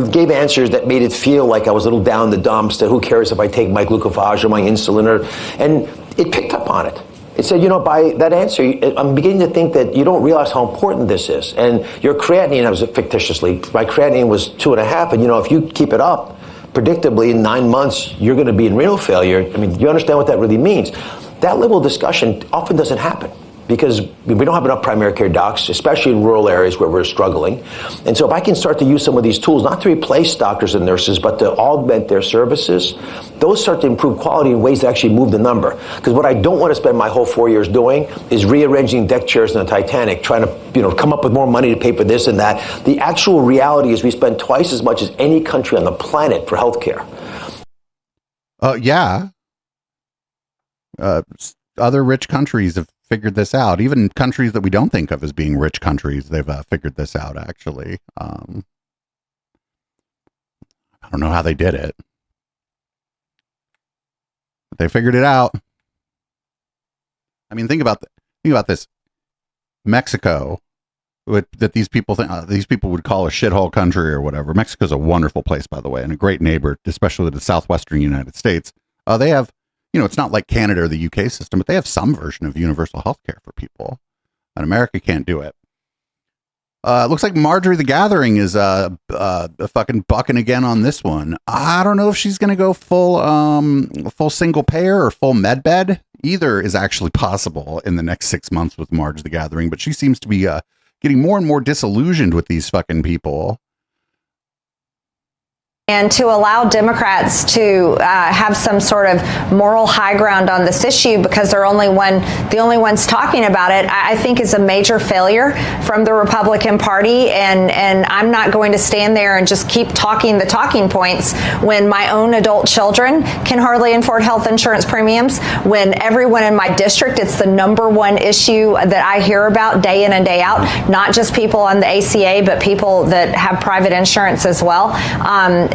gave answers that made it feel like I was a little down in the dumps, that who cares if I take my glucophage or my insulin, and it picked up on it. It said, by that answer, I'm beginning to think that you don't realize how important this is. And your creatinine, I was fictitiously, my creatinine was 2.5, and if you keep it up, predictably in 9 months, you're going to be in renal failure. I mean, you understand what that really means. That level of discussion often doesn't happen because we don't have enough primary care docs, especially in rural areas where we're struggling. And so if I can start to use some of these tools, not to replace doctors and nurses, but to augment their services, those start to improve quality in ways that actually move the number. Because what I don't want to spend my whole 4 years doing is rearranging deck chairs in the Titanic, trying to come up with more money to pay for this and that. The actual reality is we spend twice as much as any country on the planet for healthcare. Yeah. Other rich countries have figured this out. Even countries that we don't think of as being rich countries, they've figured this out, actually. I don't know how they did it, but they figured it out. I mean, think about this. Mexico, that these people would call a shithole country or whatever. Mexico's a wonderful place, by the way, and a great neighbor, especially the southwestern United States. They have, it's not like Canada or the UK system, but they have some version of universal health care for people. And America can't do it. It looks like Marjorie the Gathering is fucking bucking again on this one. I don't know if she's going to go full single payer or full med bed. Either is actually possible in the next 6 months with Marge the Gathering, but she seems to be getting more and more disillusioned with these fucking people. And to allow Democrats to have some sort of moral high ground on this issue because they're the only ones talking about it, I think is a major failure from the Republican Party. And I'm not going to stand there and just keep talking the talking points when my own adult children can hardly afford health insurance premiums, when everyone in my district, it's the #1 issue that I hear about day in and day out, not just people on the ACA, but people that have private insurance as well.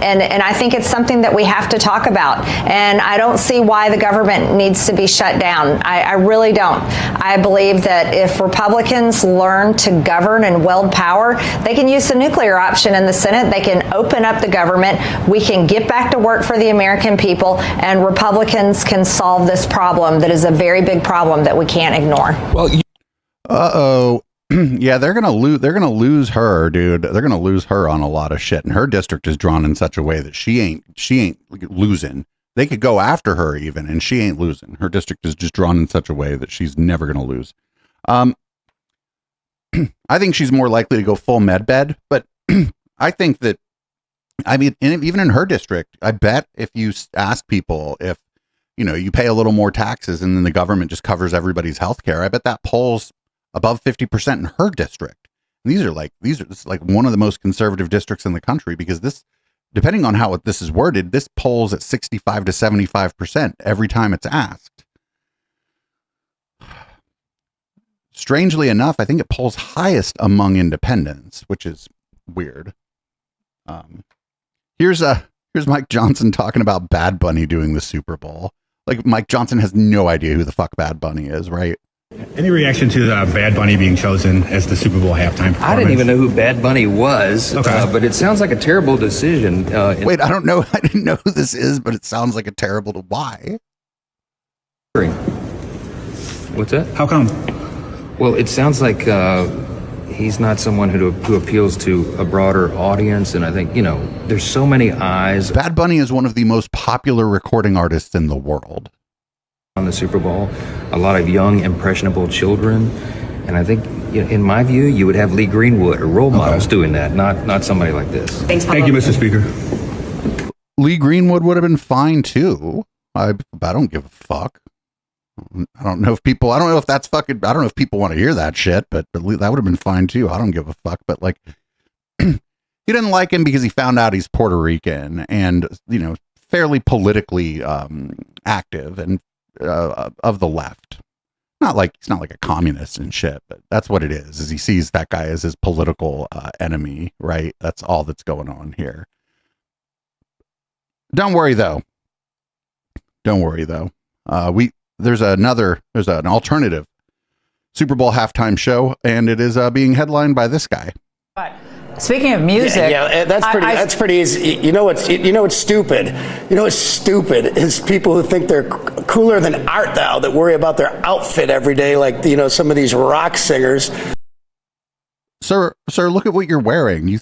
And I think it's something that we have to talk about. And I don't see why the government needs to be shut down. I really don't. I believe that if Republicans learn to govern and wield power, they can use the nuclear option in the Senate. They can open up the government. We can get back to work for the American people, and Republicans can solve this problem that is a very big problem that we can't ignore. Well, yeah, they're gonna lose her, dude. They're gonna lose her on a lot of shit, and her district is drawn in such a way that she ain't losing. They could go after her even, and she ain't losing. Her district is just drawn in such a way that she's never gonna lose. I think she's more likely to go full med bed, but I think that, I mean, even in her district, I bet if you ask people if you pay a little more taxes and then the government just covers everybody's health care, I bet that polls above 50% in her district. And these are like one of the most conservative districts in the country, because this, depending on how this is worded, this polls at 65 to 75% every time it's asked. Strangely enough, I think it polls highest among independents, which is weird. Here's Mike Johnson talking about Bad Bunny doing the Super Bowl. Like, Mike Johnson has no idea who the fuck Bad Bunny is, right? Any reaction to Bad Bunny being chosen as the Super Bowl halftime performance? I didn't even know who Bad Bunny was, but it sounds like a terrible decision. Wait, I don't know. I didn't know who this is, but it sounds like a terrible. Why? What's that? How come? Well, it sounds like he's not someone who appeals to a broader audience, and I think there's so many eyes. Bad Bunny is one of the most popular recording artists in the world. On the Super Bowl, a lot of young, impressionable children, and I think, in my view, you would have Lee Greenwood or role models doing that, not somebody like this. Thank you, Mr. Speaker. Lee Greenwood would have been fine too. I don't give a fuck. I don't know if people want to hear that shit, but that would have been fine too. I don't give a fuck. But like, he didn't like him because he found out he's Puerto Rican and fairly politically active and of the left. He's not like a communist and shit, but that's what it is he sees that guy as his political enemy, right? That's all that's going on here. Don't worry though. There's an alternative Super Bowl halftime show, and it is being headlined by this guy. But Speaking of music, that's pretty easy. You know what's stupid? You know what's stupid is people who think they're cooler than art thou, that worry about their outfit every day, like some of these rock singers. Sir, look at what you're wearing.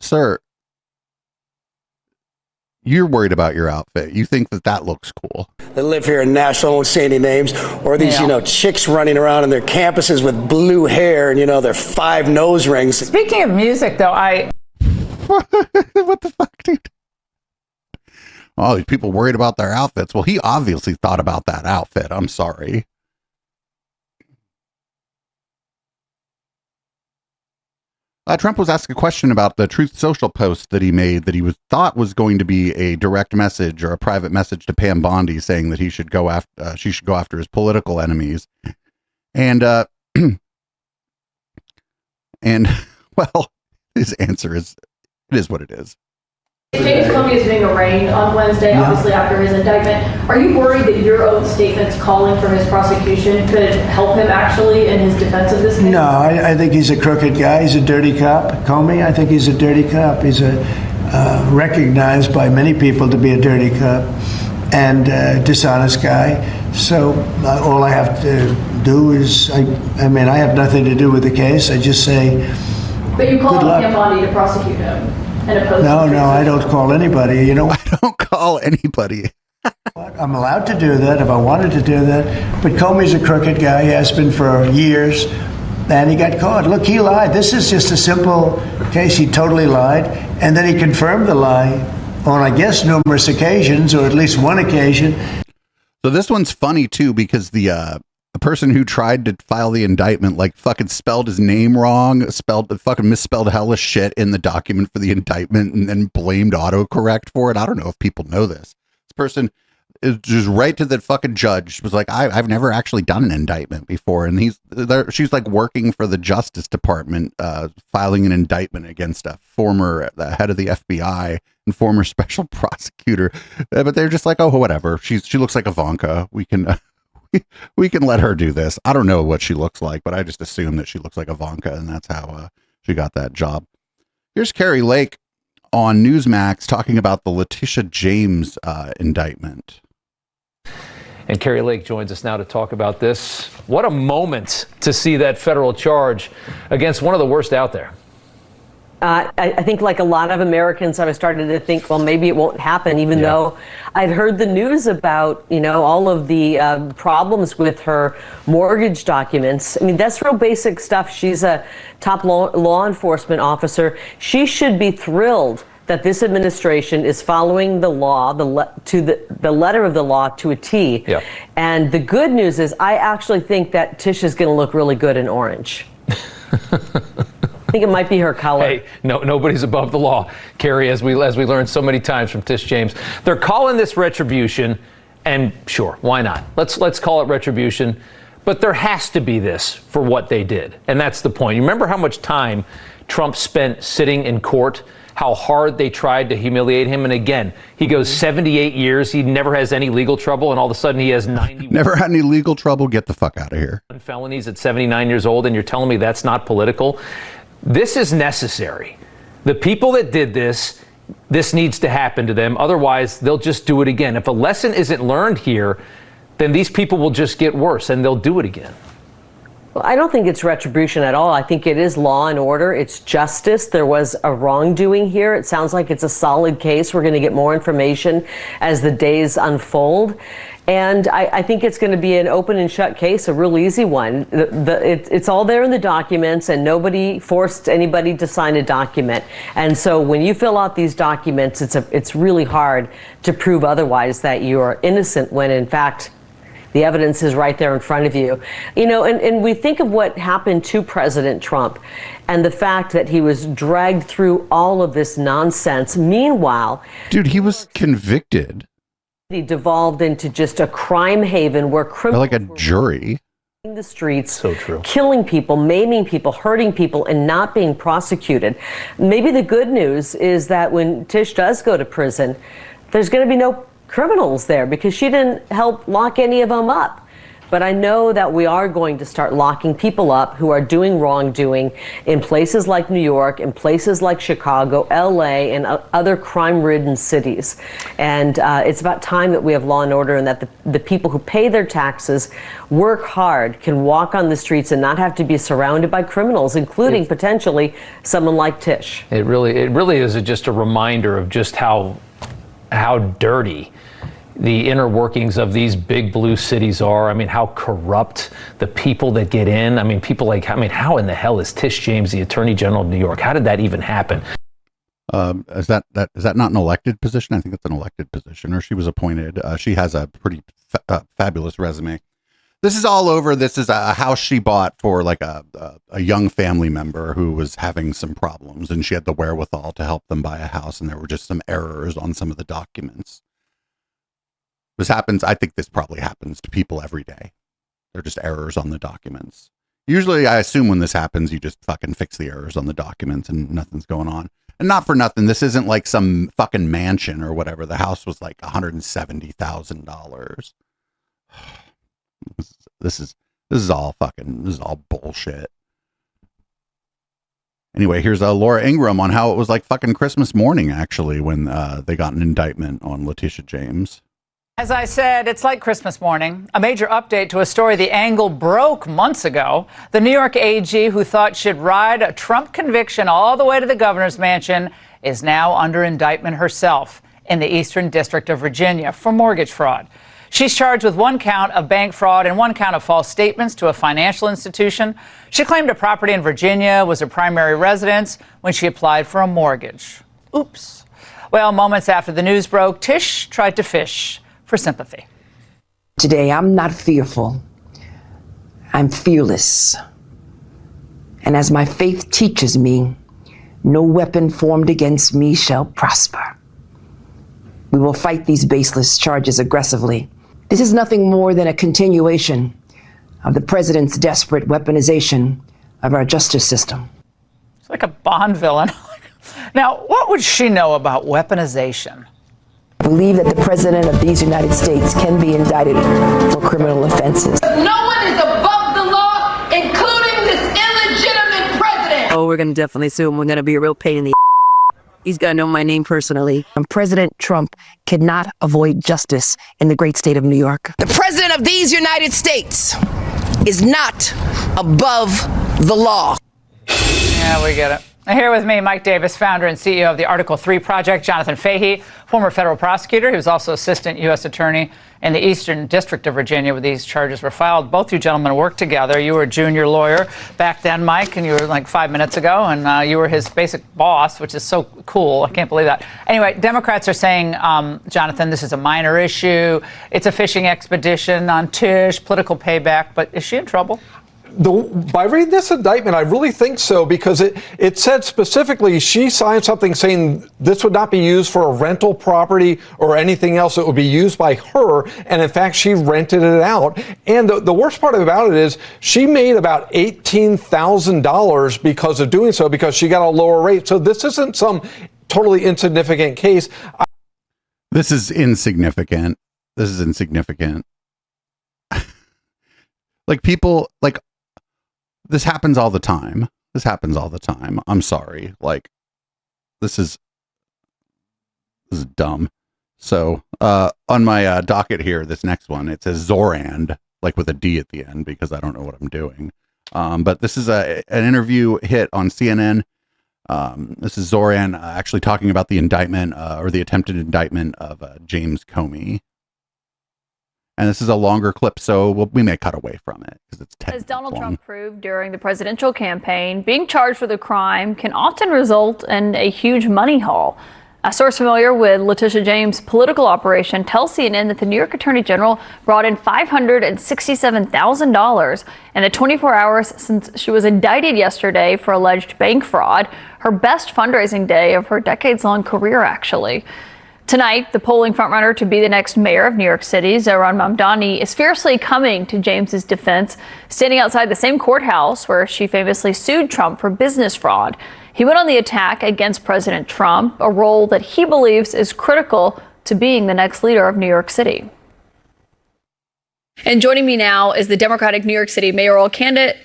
Sir? You're worried about your outfit. You think that looks cool. They live here in Nashville, I won't say any names, or these, chicks running around in their campuses with blue hair and, their 5 nose rings. Speaking of music, though, What the fuck, dude? Oh, these people worried about their outfits. Well, he obviously thought about that outfit. I'm sorry. Trump was asked a question about the Truth Social post that he made that he thought was going to be a direct message or a private message to Pam Bondi saying that she should go after his political enemies. And well, his answer is, it is what it is. James Comey is being arraigned on Wednesday, obviously after his indictment. Are you worried that your own statements calling for his prosecution could help him actually in his defense of this case? No, I think he's a crooked guy. He's a dirty cop. Comey, I think he's a dirty cop. He's recognized by many people to be a dirty cop and dishonest guy. So all I have to do is, I have nothing to do with the case. I just say, but you call on Pam Bondi to prosecute him. No, I don't call anybody. I don't call anybody. I'm allowed to do that if I wanted to do that. But Comey's a crooked guy. He has been for years. And he got caught. Look, he lied. This is just a simple case. He totally lied. And then he confirmed the lie on, I guess, numerous occasions, or at least one occasion. So this one's funny, too, because the person who tried to file the indictment fucking spelled his name wrong, misspelled hella shit in the document for the indictment, and then blamed autocorrect for it. I don't know if people know this. This person is just right to the fucking judge, was like, I've never actually done an indictment before, and she's working for the Justice Department, filing an indictment against the head of the FBI and former special prosecutor, but they're just like, oh, whatever. She looks like Ivanka. We can let her do this. I don't know what she looks like, but I just assume that she looks like Ivanka, and that's how she got that job. Here's Carrie Lake on Newsmax talking about the Letitia James indictment. And Carrie Lake joins us now to talk about this. What a moment to see that federal charge against one of the worst out there. I think like a lot of Americans, I was starting to think, well, maybe it won't happen, even though I'd heard the news about, all of the problems with her mortgage documents. I mean, that's real basic stuff. She's a top law enforcement officer. She should be thrilled that this administration is following the law, the letter of the law to a T. Yeah. And the good news is I actually think that Tish is going to look really good in orange. I think it might be her color. Hey, nobody's above the law, Carrie, as we learned so many times from Tish James. They're calling this retribution, and sure, why not? Let's call it retribution, but there has to be this for what they did, and that's the point. You remember how much time Trump spent sitting in court, how hard they tried to humiliate him, and again, he goes 78 years, he never has any legal trouble, and all of a sudden he has 91. Never had any legal trouble, get the fuck out of here. Felonies at 79 years old, and you're telling me that's not political? This is necessary. The people that did this needs to happen to them. Otherwise, they'll just do it again. If a lesson isn't learned here, then these people will just get worse and they'll do it again. Well, I don't think it's retribution at all. I think it is law and order. It's justice. There was a wrongdoing here. It sounds like it's a solid case. We're going to get more information as the days unfold. And I think it's going to be an open and shut case, a real easy one. It's all there in the documents, and nobody forced anybody to sign a document. And so when you fill out these documents, it's really hard to prove otherwise that you are innocent when, in fact, the evidence is right there in front of you. And we think of what happened to President Trump and the fact that he was dragged through all of this nonsense. Meanwhile, dude, he was convicted. He devolved into just a crime haven where criminals like a jury in the streets, so true, killing people, maiming people, hurting people, and not being prosecuted. Maybe the good news is that when Tish does go to prison, there's going to be no criminals there because she didn't help lock any of them up. But I know that we are going to start locking people up who are doing wrongdoing in places like New York, in places like Chicago, LA, and other crime-ridden cities. And it's about time that we have law and order, and that the people who pay their taxes, work hard, can walk on the streets and not have to be surrounded by criminals, including potentially someone like Tish. It really is just a reminder of just how dirty the inner workings of these big blue cities are. I mean, how corrupt the people that get in. I mean, how in the hell is Tish James the Attorney General of New York? How did that even happen? Is that not an elected position? I think it's an elected position, or she was appointed. She has a pretty fabulous resume. This is all over. This is a house she bought for like a young family member who was having some problems, and she had the wherewithal to help them buy a house, and there were just some errors on some of the documents. This happens. I think this probably happens to people every day. They're just errors on the documents. Usually, I assume when this happens, you just fucking fix the errors on the documents and nothing's going on. And not for nothing, this isn't like some fucking mansion or whatever. The house was like $170,000. This is all bullshit. Anyway, here's Laura Ingraham on how it was like fucking Christmas morning, actually, when they got an indictment on Letitia James. As I said, it's like Christmas morning. A major update to a story The Angle broke months ago. The New York AG, who thought she'd ride a Trump conviction all the way to the governor's mansion, is now under indictment herself in the Eastern District of Virginia for mortgage fraud. She's charged with 1 count of bank fraud and 1 count of false statements to a financial institution. She claimed a property in Virginia was her primary residence when she applied for a mortgage. Oops. Well, moments after the news broke, Tish tried to fish for sympathy. Today, I'm not fearful. I'm fearless. And as my faith teaches me, no weapon formed against me shall prosper. We will fight these baseless charges aggressively. This is nothing more than a continuation of the president's desperate weaponization of our justice system. It's like a Bond villain. Now, what would she know about weaponization? I believe that the president of these United States can be indicted for criminal offenses. No one is above the law, including this illegitimate president. Oh, we're going to definitely sue him. We're going to be a real pain in the He's going to know my name personally. President Trump cannot avoid justice in the great state of New York. The president of these United States is not above the law. Yeah, we get it. Now, here with me, Mike Davis, founder and CEO of the Article 3 Project, Jonathan Fahey, former federal prosecutor. He was also assistant U.S. attorney in the Eastern District of Virginia where these charges were filed. Both you gentlemen worked together. You were a junior lawyer back then, Mike, and you were like 5 minutes ago, and you were his basic boss, which is so cool. I can't believe that. Anyway, Democrats are saying, Jonathan, this is a minor issue. It's a fishing expedition on Tish, political payback, but is she in trouble? By reading this indictment, I really think so, because it said specifically she signed something saying this would not be used for a rental property or anything else. It would be used by her. And in fact, she rented it out. And the worst part about it is she made about $18,000 because of doing so, because she got a lower rate. So this isn't some totally insignificant case. This is insignificant. Like people, like, this happens all the time. I'm sorry. Like, this is dumb. So, on my docket here, this next one, it says Zorand, like with a D at the end, because I don't know what I'm doing. But this is an interview hit on CNN. This is Zoran actually talking about the indictment, or the attempted indictment of James Comey. And this is a longer clip, so we may cut away from it because it's 10 As Donald long. Trump proved during the presidential campaign, being charged with a crime can often result in a huge money haul. A source familiar with Letitia James' political operation tells CNN that the New York Attorney General brought in $567,000 in the 24 hours since she was indicted yesterday for alleged bank fraud, her best fundraising day of her decades-long career, actually. Tonight, the polling frontrunner to be the next mayor of New York City, Zohran Mamdani, is fiercely coming to James's defense, standing outside the same courthouse where she famously sued Trump for business fraud. He went on the attack against President Trump, a role that he believes is critical to being the next leader of New York City. And joining me now is the Democratic New York City mayoral candidate,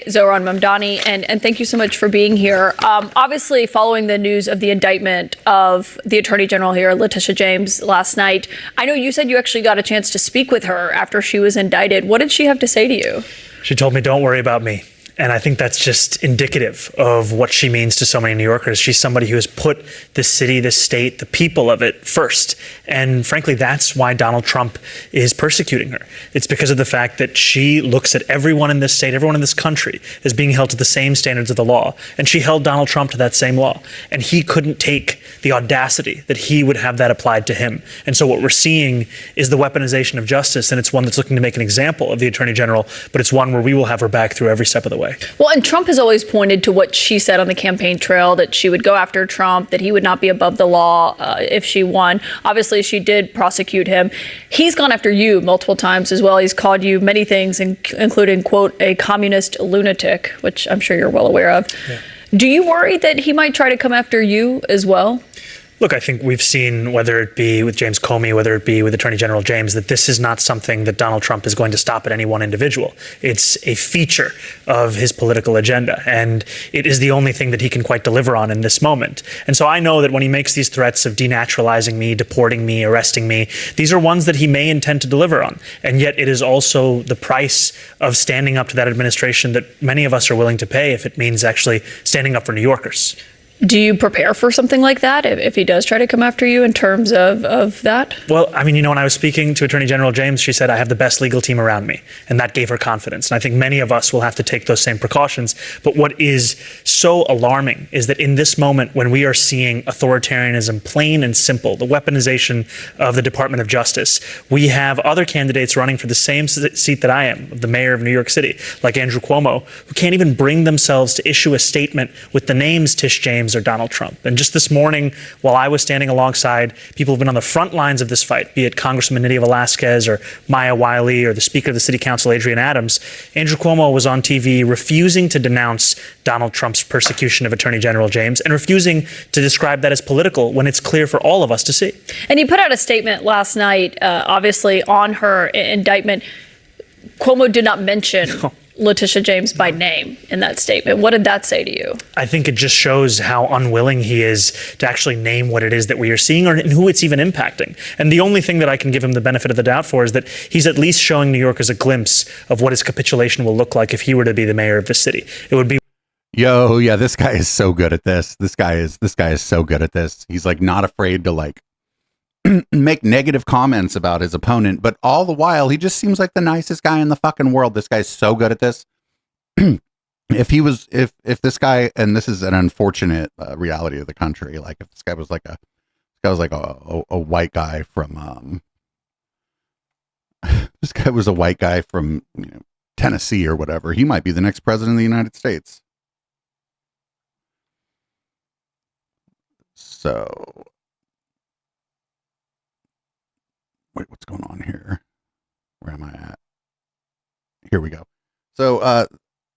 Zohran Mamdani. And thank you so much for being here. Obviously, following the news of the indictment of the Attorney General here, Letitia James, last night, I know you said you actually got a chance to speak with her after she was indicted. What did she have to say to you? She told me, don't worry about me. And I think that's just indicative of what she means to so many New Yorkers. She's somebody who has put this city, this state, the people of it first. And frankly, that's why Donald Trump is persecuting her. It's because of the fact that she looks at everyone in this state, everyone in this country, as being held to the same standards of the law. And she held Donald Trump to that same law. And he couldn't take the audacity that he would have that applied to him. And so what we're seeing is the weaponization of justice. And it's one that's looking to make an example of the Attorney General, but it's one where we will have her back through every step of the way. Well, and Trump has always pointed to what she said on the campaign trail, that she would go after Trump, that he would not be above the law if she won. Obviously, she did prosecute him. He's gone after you multiple times as well. He's called you many things, including, quote, a communist lunatic, which I'm sure you're well aware of. Yeah. Do you worry that he might try to come after you as well? Look, I think we've seen, whether it be with James Comey, whether it be with Attorney General James, that this is not something that Donald Trump is going to stop at any one individual. It's a feature of his political agenda, and it is the only thing that he can quite deliver on in this moment. And so I know that when he makes these threats of denaturalizing me, deporting me, arresting me, these are ones that he may intend to deliver on. And yet it is also the price of standing up to that administration that many of us are willing to pay if it means actually standing up for New Yorkers. Do you prepare for something like that if he does try to come after you in terms of that? Well, I mean, when I was speaking to Attorney General James, she said, I have the best legal team around me. And that gave her confidence. And I think many of us will have to take those same precautions. But what is so alarming is that in this moment, when we are seeing authoritarianism plain and simple, the weaponization of the Department of Justice, we have other candidates running for the same seat that I am, the mayor of New York City, like Andrew Cuomo, who can't even bring themselves to issue a statement with the names Tish James or Donald Trump. And just this morning, while I was standing alongside people who've been on the front lines of this fight, be it Congressman Nydia Velázquez or Maya Wiley or the Speaker of the City Council, Adrienne Adams, Andrew Cuomo was on TV refusing to denounce Donald Trump's persecution of Attorney General James and refusing to describe that as political when it's clear for all of us to see. And he put out a statement last night, obviously on her indictment. Cuomo did not mention Letitia James by name in that statement. What did that say to you? I think it just shows how unwilling he is to actually name what it is that we are seeing or who it's even impacting. And the only thing that I can give him the benefit of the doubt for is that he's at least showing New Yorkers a glimpse of what his capitulation will look like if he were to be the mayor of the city. It would be. Yo, yeah, this guy is so good at this. This guy is so good at this. He's like not afraid to like make negative comments about his opponent, but all the while he just seems like the nicest guy in the fucking world. This guy's so good at this. If this guy, and this is an unfortunate reality of the country, like if this guy was like a white guy from this guy was a white guy from Tennessee or whatever, he might be the next president of the United States. So wait, what's going on here? Where am I at? Here we go. So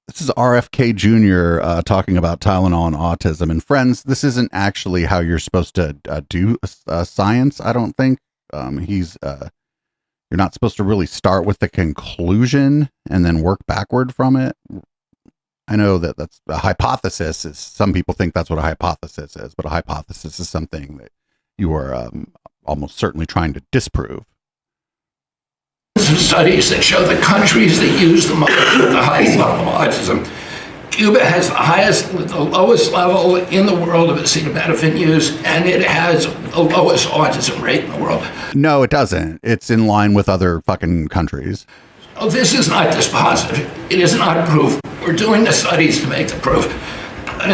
this is RFK Jr. Talking about Tylenol and autism. And friends, this isn't actually how you're supposed to do science, I don't think. You're not supposed to really start with the conclusion and then work backward from it. I know that that's a hypothesis. Some people think that's what a hypothesis is, but a hypothesis is something that you are almost certainly trying to disprove. Some studies that show the countries that use the highest level of autism. Cuba has the lowest level in the world of acetaminophen use, and it has the lowest autism rate in the world. No, it doesn't. It's in line with other fucking countries. Oh, this is not dispositive. It is not proof. We're doing the studies to make the proof.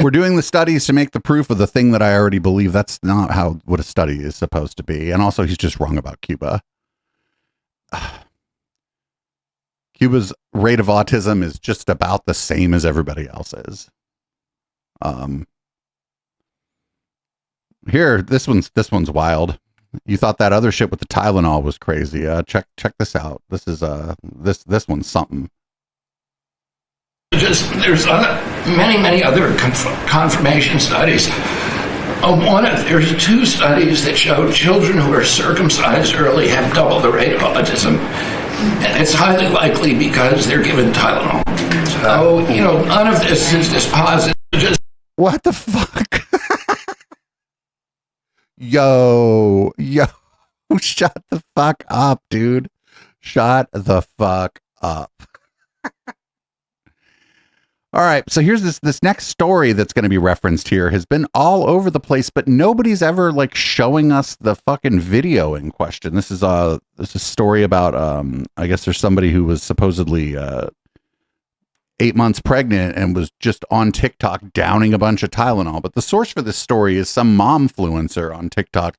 We're doing the studies to make the proof of the thing that I already believe. That's not what a study is supposed to be. And also, he's just wrong about Cuba. Cuba's rate of autism is just about the same as everybody else's. Here, this one's wild. You thought that other shit with the Tylenol was crazy. Check this out. This is this one's something. There's many other confirmation studies. There's 2 studies that show children who are circumcised early have double the rate of autism. And it's highly likely because they're given Tylenol. So, none of this is dispositive. Just what the fuck? Yo, shut the fuck up, dude. Shut the fuck up. All right, so here's this next story that's going to be referenced here has been all over the place, but nobody's ever like showing us the fucking video in question. This is a story about I guess there's somebody who was supposedly 8 months pregnant and was just on TikTok downing a bunch of Tylenol. But the source for this story is some momfluencer on TikTok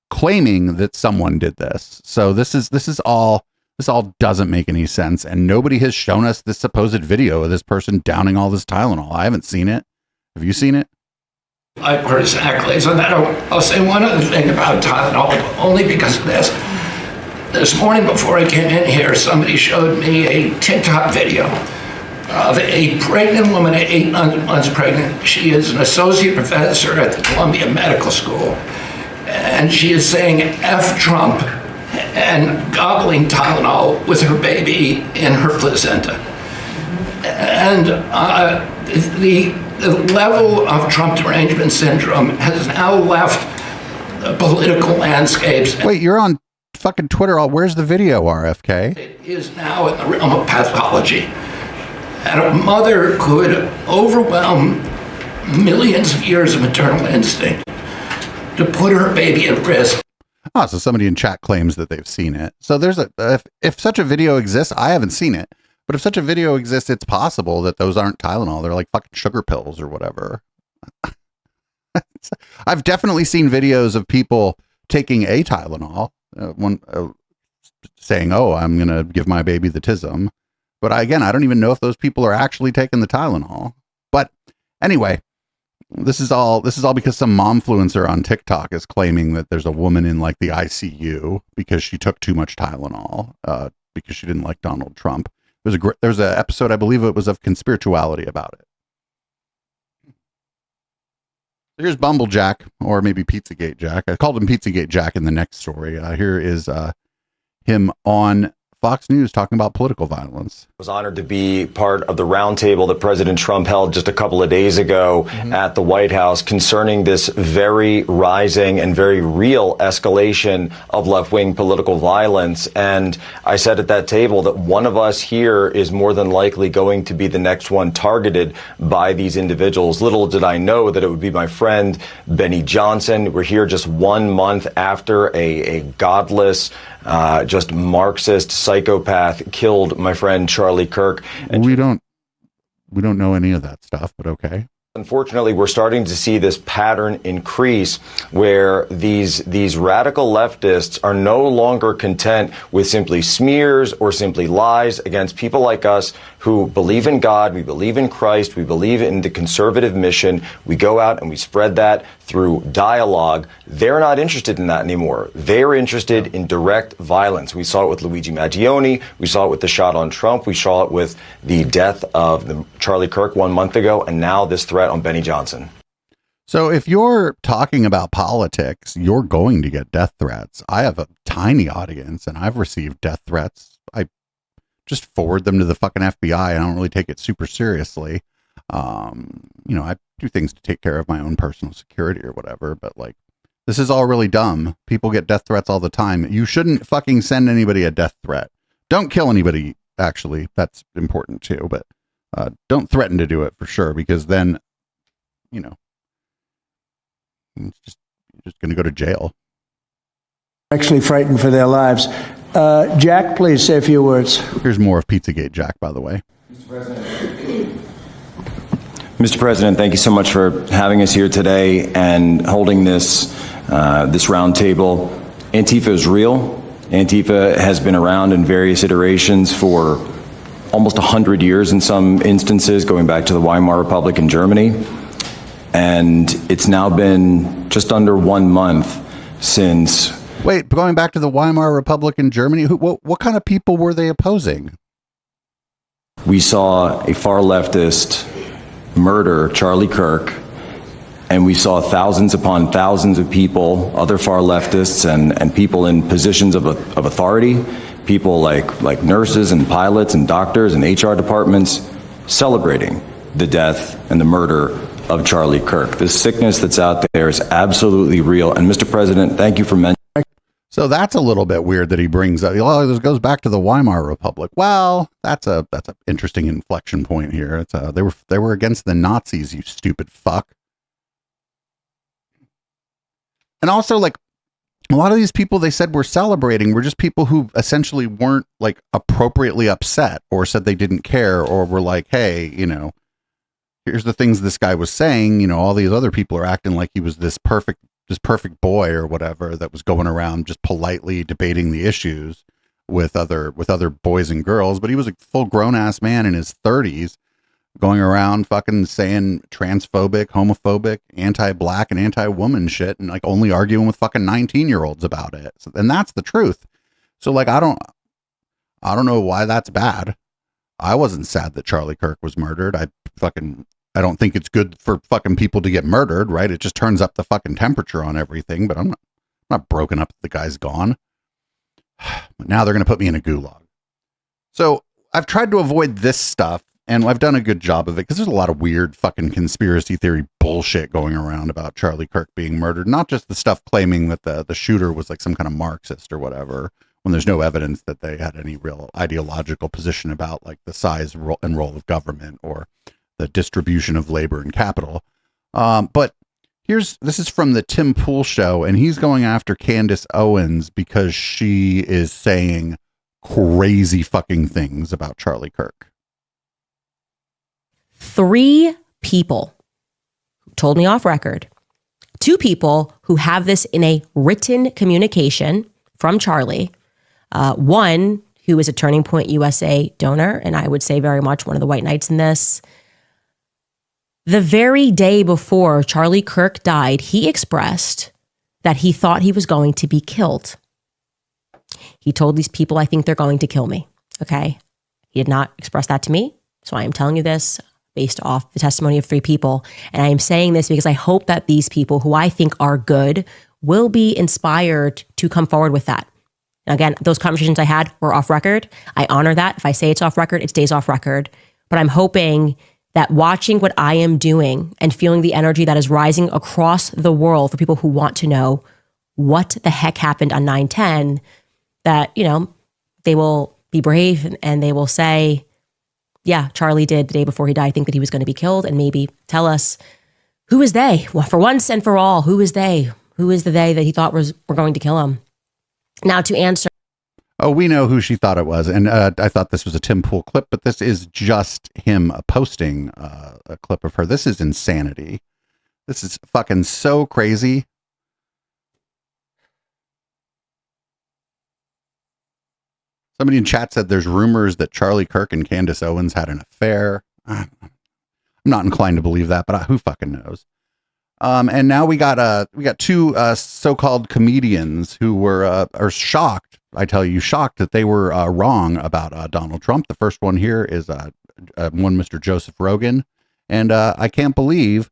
claiming that someone did this. So this all doesn't make any sense, and nobody has shown us this supposed video of this person downing all this Tylenol. I haven't seen it. Have you seen it? Exactly. So I'll say one other thing about Tylenol, only because of this. This morning before I came in here, somebody showed me a TikTok video of a pregnant woman, 8 months pregnant. She is an associate professor at the Columbia Medical School, and she is saying F Trump and gobbling Tylenol with her baby in her placenta. And the level of Trump derangement syndrome has now left the political landscapes. Wait, you're on fucking Twitter. Where's the video, RFK? It is now in the realm of pathology. And a mother could overwhelm millions of years of maternal instinct to put her baby at risk. Oh, so somebody in chat claims that they've seen it. So there's if such a video exists, I haven't seen it. But if such a video exists, it's possible that those aren't Tylenol. They're like fucking sugar pills or whatever. I've definitely seen videos of people taking a Tylenol, saying, "Oh, I'm gonna give my baby the tism." But I don't even know if those people are actually taking the Tylenol. But anyway. This is all because some momfluencer on TikTok is claiming that there's a woman in like the ICU because she took too much Tylenol because she didn't like Donald Trump. There's an episode, I believe it was, of Conspirituality about it. Here's Bumblejack, or maybe Pizzagate Jack. I called him Pizzagate Jack in the next story. Here is him on Fox News talking about political violence. I was honored to be part of the roundtable that President Trump held just a couple of days ago at the White House concerning this very rising and very real escalation of left-wing political violence. And I said at that table that one of us here is more than likely going to be the next one targeted by these individuals. Little did I know that it would be my friend Benny Johnson. We're here just 1 month after a godless, just Marxist psychopath killed my friend Charlie Kirk. And we don't know any of that stuff, but okay. Unfortunately, we're starting to see this pattern increase where these radical leftists are no longer content with simply smears or simply lies against people like us who believe in God, we believe in Christ, we believe in the conservative mission. We go out and we spread that through dialogue. They're not interested in that anymore. They're interested in direct violence. We saw it with Luigi Maggioni. We saw it with the shot on Trump. We saw it with the death of Charlie Kirk 1 month ago, and now this threat on Benny Johnson. So if you're talking about politics, you're going to get death threats. I have a tiny audience and I've received death threats. I just forward them to the fucking FBI. I don't really take it super seriously. I do things to take care of my own personal security or whatever, but like, this is all really dumb. People get death threats all the time. You shouldn't fucking send anybody a death threat. Don't kill anybody, actually. That's important too, but don't threaten to do it for sure, because then, it's just going to go to jail. Actually frightened for their lives. Jack, please say a few words. Here's more of Pizzagate Jack, by the way. Mr. President, thank you so much for having us here today and holding this round table. Antifa is real. Antifa has been around in various iterations for almost 100 years in some instances, going back to the Weimar Republic in Germany. And it's now been just under 1 month since... Wait, going back to the Weimar Republic in Germany, what kind of people were they opposing? We saw a far leftist murder Charlie Kirk, and we saw thousands upon thousands of people, other far leftists and people in positions of authority, people like nurses and pilots and doctors and HR departments celebrating the death and the murder of Charlie Kirk. This sickness that's out there is absolutely real. And Mr. President, thank you for mentioning. So that's a little bit weird that he brings up. Oh, this goes back to the Weimar Republic. Well, that's a interesting inflection point here. It's they were against the Nazis, you stupid fuck. And also, like, a lot of these people they said were celebrating were just people who essentially weren't like appropriately upset or said they didn't care or were like, hey, you know, here's the things this guy was saying. You know, all these other people are acting like he was this perfect boy or whatever that was going around just politely debating the issues with other boys and girls. But he was a full grown ass man in his 30s going around fucking saying transphobic, homophobic, anti-black and anti-woman shit and like only arguing with fucking 19-year-olds about it. So, and that's the truth. So like, I don't know why that's bad. I wasn't sad that Charlie Kirk was murdered. I don't think it's good for fucking people to get murdered, right? It just turns up the fucking temperature on everything, but I'm not broken up that the guy's gone. But now they're going to put me in a gulag. So I've tried to avoid this stuff, and I've done a good job of it because there's a lot of weird fucking conspiracy theory bullshit going around about Charlie Kirk being murdered. Not just the stuff claiming that the shooter was like some kind of Marxist or whatever, when there's no evidence that they had any real ideological position about like the size and role of government or the distribution of labor and capital. But this is from the Tim Pool show, and he's going after Candace Owens because she is saying crazy fucking things about Charlie Kirk. 3 people told me off record. 2 people who have this in a written communication from Charlie. One who is a Turning Point USA donor, and I would say very much one of the white knights in this. The very day before Charlie Kirk died, he expressed that he thought he was going to be killed. He told these people, I think they're going to kill me. Okay. He did not express that to me. So I am telling you this based off the testimony of 3 people. And I am saying this because I hope that these people who I think are good will be inspired to come forward with that. Now, again, those conversations I had were off record. I honor that. If I say it's off record, it stays off record. But I'm hoping that watching what I am doing and feeling the energy that is rising across the world for people who want to know what the heck happened on 9/10, that, you know, they will be brave and they will say, yeah, Charlie did the day before he died think that he was going to be killed, and maybe tell us, who is they? Well, for once and for all, who is they? Who is the they that he thought were going to kill him? Now to answer. Oh, we know who she thought it was. And I thought this was a Tim Pool clip, but this is just him posting a clip of her. This is insanity. This is fucking so crazy. Somebody in chat said there's rumors that Charlie Kirk and Candace Owens had an affair. I'm not inclined to believe that, but who fucking knows? And now we got 2 so-called comedians who are shocked. I tell you, shocked that they were wrong about Donald Trump. The first one here is one Mr. Joseph Rogan, and I can't believe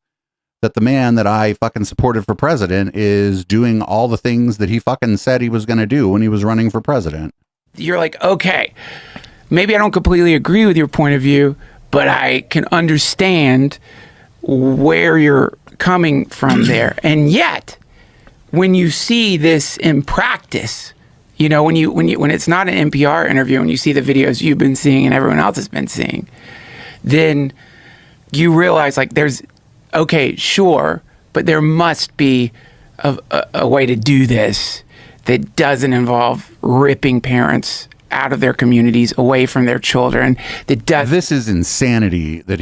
that the man that I fucking supported for president is doing all the things that he fucking said he was going to do when he was running for president. You're like, okay, maybe I don't completely agree with your point of view, but I can understand where you're coming from there. And yet, when you see this in practice, you know, when it's not an NPR interview, when you see the videos you've been seeing and everyone else has been seeing, then you realize like okay, sure, but there must be a way to do this that doesn't involve ripping parents out of their communities, away from their children. This is insanity. That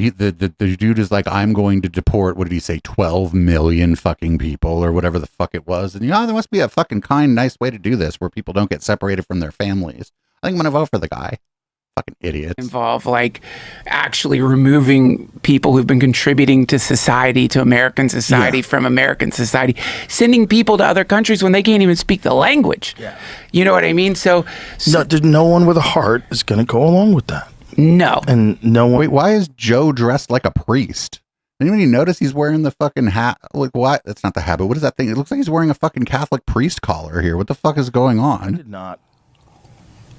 the dude is like, I'm going to deport, what did he say, 12 million fucking people or whatever the fuck it was. And there must be a fucking kind, nice way to do this where people don't get separated from their families. I think I'm going to vote for the guy. Fucking idiots. Involve like actually removing people who've been contributing to society, to American society, from American society, sending people to other countries when they can't even speak the language. Yeah. You know what I mean? So no one with a heart is going to go along with that. No. And no one. Wait, why is Joe dressed like a priest? Anybody notice he's wearing the fucking hat? Like, what? That's not the hat, but what is that thing? It looks like he's wearing a fucking Catholic priest collar here. What the fuck is going on?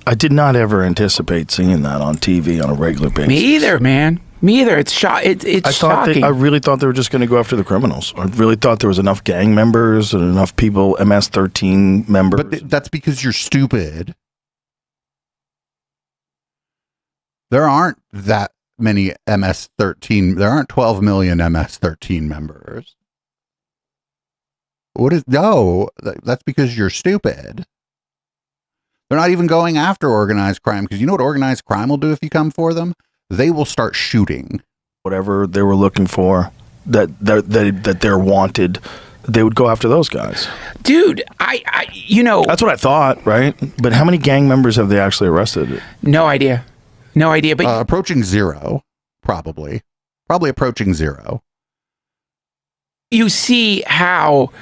I did not ever anticipate seeing that on TV on a regular basis. Me either, man. Me either. It's shocking. I really thought they were just going to go after the criminals. I really thought there was enough gang members and enough people, MS-13 members. But that's because you're stupid. There aren't that many MS-13. There aren't 12 million MS-13 members. That's because you're stupid. They're not even going after organized crime, because you know what organized crime will do if you come for them? They will start shooting. Whatever they were looking for, that they're wanted, they would go after those guys. Dude, that's what I thought, right? But how many gang members have they actually arrested? No idea. But approaching zero, probably approaching zero. You see how,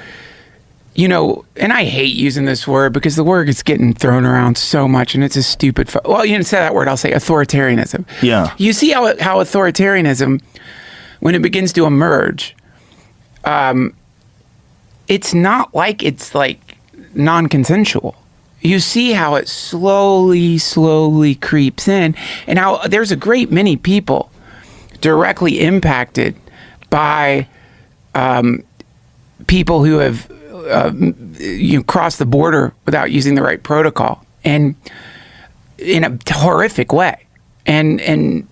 and I hate using this word because the word is getting thrown around so much, and it's a stupid. Well, you didn't say that word. I'll say authoritarianism. Yeah. You see how authoritarianism, when it begins to emerge, it's not like it's like non-consensual. You see how it slowly creeps in, and how there's a great many people directly impacted by people who have crossed the border without using the right protocol, and in a horrific way. And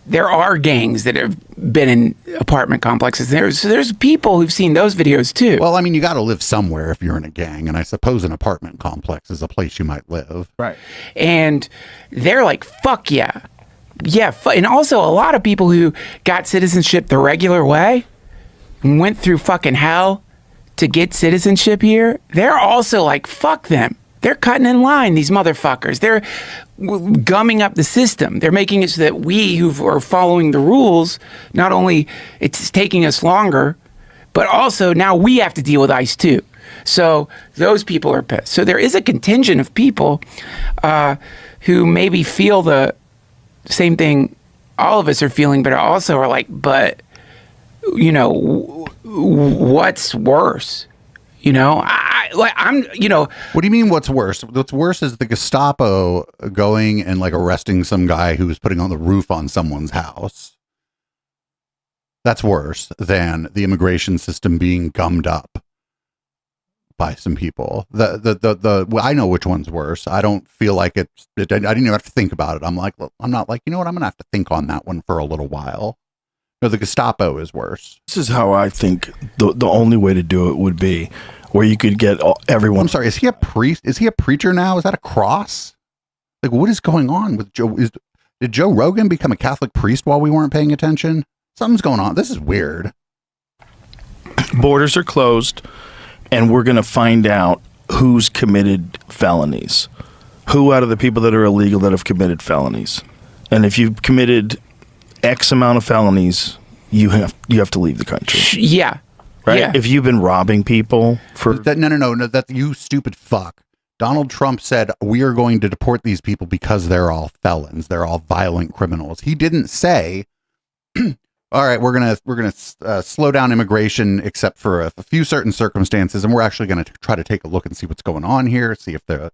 there are gangs that have been in apartment complexes. There's people who've seen those videos too. Well, I mean, you got to live somewhere if you're in a gang, and I suppose an apartment complex is a place you might live. Right. And they're like, fuck yeah. Yeah. And also a lot of people who got citizenship the regular way and went through fucking hell to get citizenship here, they're also like, fuck them. They're cutting in line, these motherfuckers. They're gumming up the system. They're making it so that we who are following the rules, not only it's taking us longer, but also now we have to deal with ICE too. So those people are pissed. So there is a contingent of people who maybe feel the same thing all of us are feeling, but also are like, but, what's worse? What do you mean what's worse? What's worse is the Gestapo going and like arresting some guy who was putting on the roof on someone's house. That's worse than the immigration system being gummed up by some people. I know which one's worse. I don't feel like I didn't even have to think about it. I'm not like, you know what? I'm going to have to think on that one for a little while. No, the Gestapo is worse. This is how I think the only way to do it would be where you could get everyone. I'm sorry, is he a priest? Is he a preacher now? Is that a cross? Like, what is going on with Joe? Did Joe Rogan become a Catholic priest while we weren't paying attention? Something's going on. This is weird. Borders are closed, and we're going to find out who's committed felonies. Who out of the people that are illegal that have committed felonies. And if you've committed X amount of felonies, you have to leave the country. Yeah. Right? Yeah. If you've been robbing people for... No, that's you stupid fuck. Donald Trump said, we are going to deport these people because they're all felons. They're all violent criminals. He didn't say, all right, we're gonna slow down immigration except for a few certain circumstances, and we're actually going to try to take a look and see what's going on here, see if the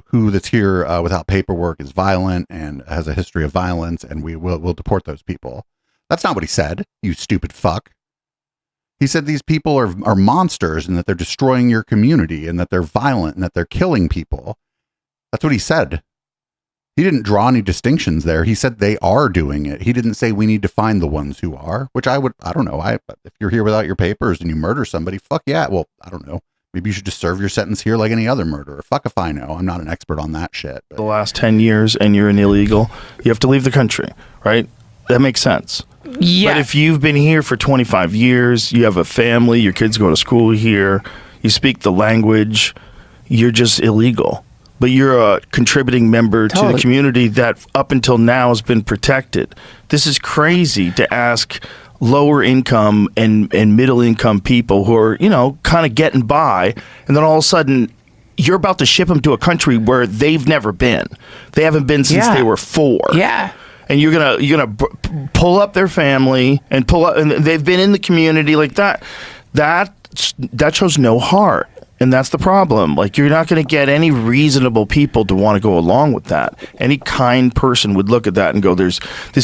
who that's here without paperwork is violent and has a history of violence, and we'll deport those people. That's not what he said, you stupid fuck. He said these people are monsters and that they're destroying your community and that they're violent and that they're killing people. That's what he said. He didn't draw any distinctions there. He said they are doing it. He didn't say we need to find the ones who are, which I don't know. If you're here without your papers and you murder somebody, fuck yeah. Well, I don't know. Maybe you should just serve your sentence here like any other murderer. Fuck if I know. I'm not an expert on that shit. But. The last 10 years and you're an illegal, you have to leave the country, right? That makes sense. Yeah. But if you've been here for 25 years, you have a family, your kids go to school here, you speak the language, you're just illegal. But you're a contributing member to the community that up until now has been protected. This is crazy to ask lower income and middle income people who are, kind of getting by, and then all of a sudden you're about to ship them to a country where they've never been. They haven't been since they were 4. Yeah. And you're gonna pull up their family and and they've been in the community like that. That shows no heart. And that's the problem. Like, you're not going to get any reasonable people to want to go along with that. Any kind person would look at that and go, this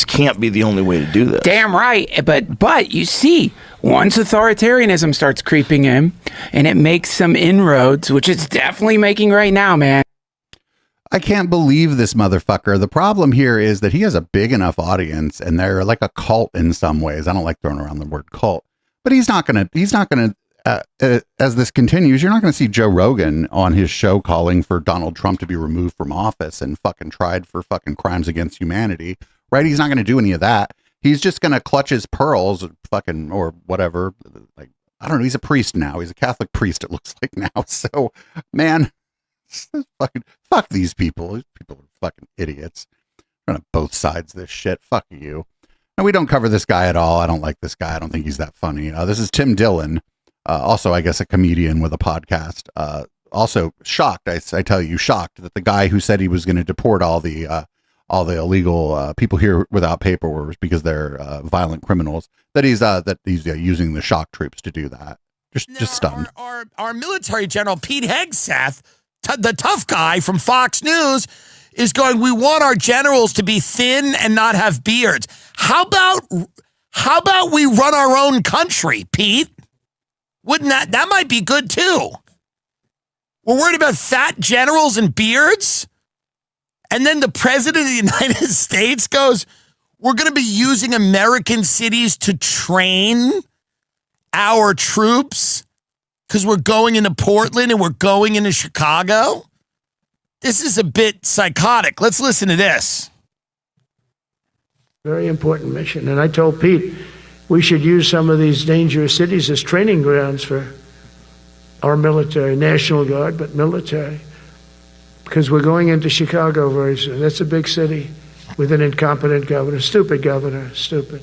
can't be the only way to do this. Damn right. But you see, once authoritarianism starts creeping in and it makes some inroads, which it's definitely making right now, man. I can't believe this motherfucker. The problem here is that he has a big enough audience and they're like a cult in some ways. I don't like throwing around the word cult, but he's not going to, as this continues, you're not going to see Joe Rogan on his show calling for Donald Trump to be removed from office and fucking tried for fucking crimes against humanity, right? He's not going to do any of that. He's just going to clutch his pearls fucking, or whatever. Like, I don't know. He's a priest now. He's a Catholic priest, it looks like now. So, man, fuck these people. These people are fucking idiots. They're on both sides of this shit. Fuck you. And we don't cover this guy at all. I don't like this guy. I don't think he's that funny. This is Tim Dillon. Also, I guess, a comedian with a podcast. Also shocked, I tell you, shocked that the guy who said he was going to deport all the illegal people here without paperwork because they're violent criminals, that he's using the shock troops to do that. Just stunned. Our military general, Pete Hegseth, the tough guy from Fox News, is going, we want our generals to be thin and not have beards. How about we run our own country, Pete? Wouldn't that might be good too? We're worried about fat generals and beards? And then the president of the United States goes, we're going to be using American cities to train our troops because we're going into Portland and we're going into Chicago? This is a bit psychotic. Let's listen to this. Very important mission. And I told Pete, we should use some of these dangerous cities as training grounds for our military, National Guard, but military. Because we're going into Chicago very soon. That's a big city with an incompetent governor. Stupid governor, stupid.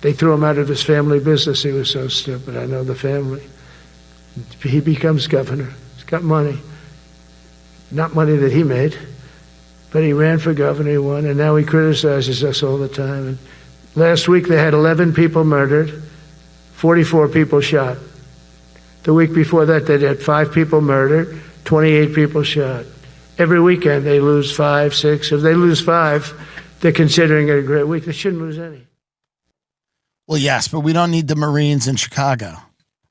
They threw him out of his family business. He was so stupid. I know the family. He becomes governor. He's got money. Not money that he made, but he ran for governor, he won, and now he criticizes us all the time. And last week they had 11 people murdered, 44 people shot. The week before that they had 5 people murdered, 28 people shot. Every weekend they lose 5, 6. If they lose 5, they're considering it a great week. They shouldn't lose any. Well, yes, but we don't need the Marines in Chicago.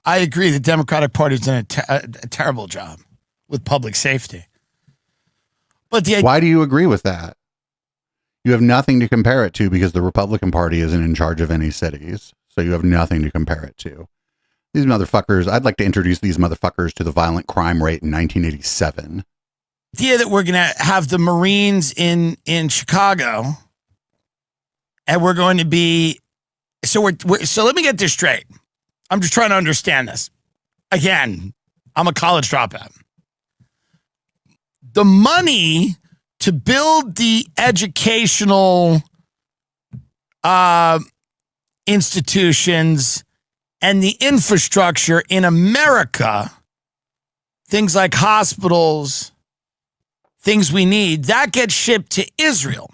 I agree. The Democratic Party's done a terrible job with public safety. But why do you agree with that? You have nothing to compare it to because the Republican Party isn't in charge of any cities. So you have nothing to compare it to. These motherfuckers, I'd like to introduce these motherfuckers to the violent crime rate in 1987. The idea that we're going to have the Marines in Chicago and we're going to be, so let me get this straight. I'm just trying to understand this. Again, I'm a college dropout. The money to build the educational institutions and the infrastructure in America, things like hospitals, things we need, that gets shipped to Israel.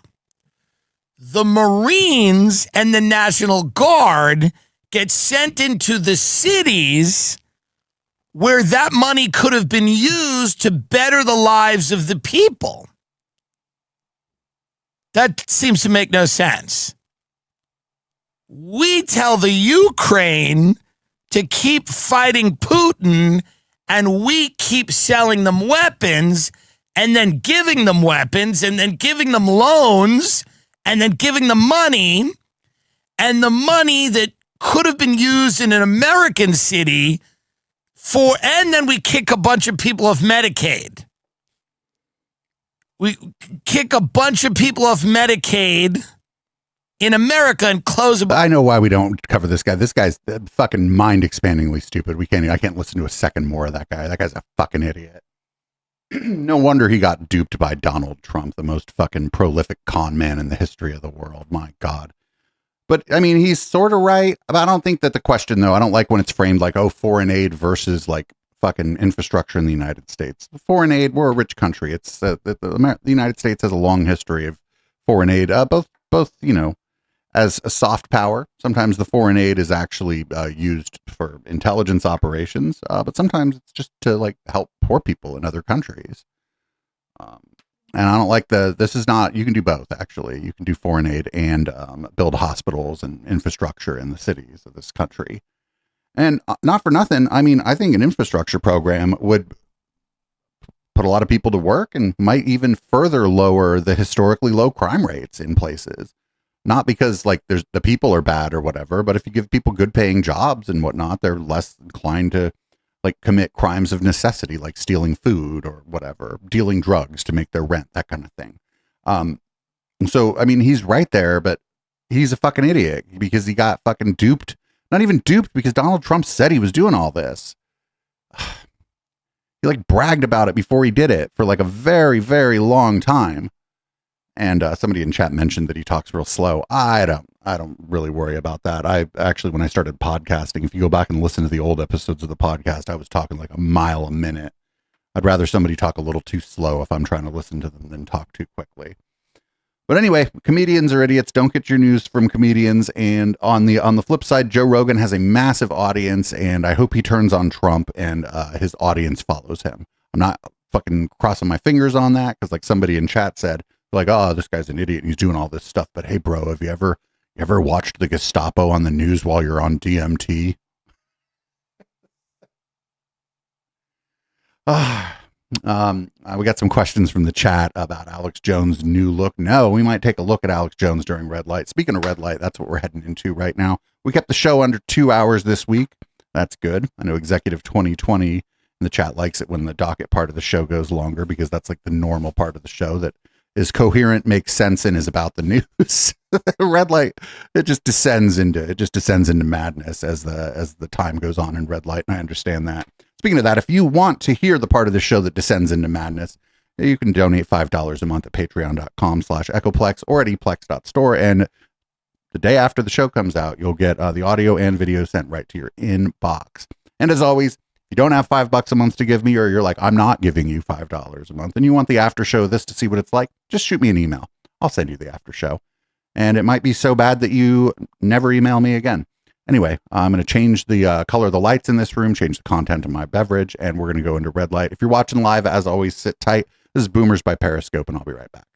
The Marines and the National Guard get sent into the cities where that money could have been used to better the lives of the people. That seems to make no sense. We tell the Ukraine to keep fighting Putin, and we keep selling them weapons, and then giving them weapons, and then giving them loans, and then giving them money, and the money that could have been used in an American city and then we kick a bunch of people off Medicaid. We kick a bunch of people off Medicaid in America and close them. I know why we don't cover this guy. This guy's fucking mind-expandingly stupid. I can't listen to a second more of that guy. That guy's a fucking idiot. No wonder he got duped by Donald Trump, the most fucking prolific con man in the history of the world. My God. But, I mean, he's sort of right. But I don't think that the question, though, I don't like when it's framed like, oh, foreign aid versus, like, fucking infrastructure in the United States. Foreign aid, we're a rich country. It's the United States has a long history of foreign aid, both you know, as a soft power. Sometimes the foreign aid is actually used for intelligence operations, but sometimes it's just to like help poor people in other countries. And I don't like this is not, you can do both actually. You can do foreign aid and build hospitals and infrastructure in the cities of this country. And not for nothing, I mean, I think an infrastructure program would put a lot of people to work and might even further lower the historically low crime rates in places. Not because like the people are bad or whatever, but if you give people good paying jobs and whatnot, they're less inclined to like commit crimes of necessity, like stealing food or whatever, dealing drugs to make their rent, that kind of thing. So, I mean, he's right there, but he's a fucking idiot because he got fucking duped. Not even duped because Donald Trump said he was doing all this. He like bragged about it before he did it for like a very, very long time. And somebody in chat mentioned that he talks real slow. I don't really worry about that. I actually, when I started podcasting, if you go back and listen to the old episodes of the podcast, I was talking like a mile a minute. I'd rather somebody talk a little too slow if I'm trying to listen to them than talk too quickly. But anyway, comedians are idiots. Don't get your news from comedians. And on the flip side, Joe Rogan has a massive audience, and I hope he turns on Trump and his audience follows him. I'm not fucking crossing my fingers on that because like somebody in chat said, like, oh, this guy's an idiot and he's doing all this stuff. But hey, bro, have you ever watched the Gestapo on the news while you're on DMT? We got some questions from the chat about Alex Jones' new look. No, we might take a look at Alex Jones during Red Light. Speaking of Red Light, that's what we're heading into right now. We kept the show under 2 hours this week. That's good. I know Executive 2020 in the chat likes it when the docket part of the show goes longer because that's like the normal part of the show that is coherent, makes sense, and is about the news. Red Light, it just descends into madness as the time goes on in Red Light, and I understand that. Speaking of that, if you want to hear the part of the show that descends into madness, you can donate $5 a month at patreon.com/echoplex or at eplex.store. And the day after the show comes out, you'll get the audio and video sent right to your inbox. And as always, if you don't have $5 a month to give me, or you're like, I'm not giving you $5 a month, and you want the after show of this to see what it's like, just shoot me an email. I'll send you the after show. And it might be so bad that you never email me again. Anyway, I'm going to change the color of the lights in this room, change the content of my beverage, and we're going to go into Red Light. If you're watching live, as always, sit tight. This is Boomers by Periscope, and I'll be right back.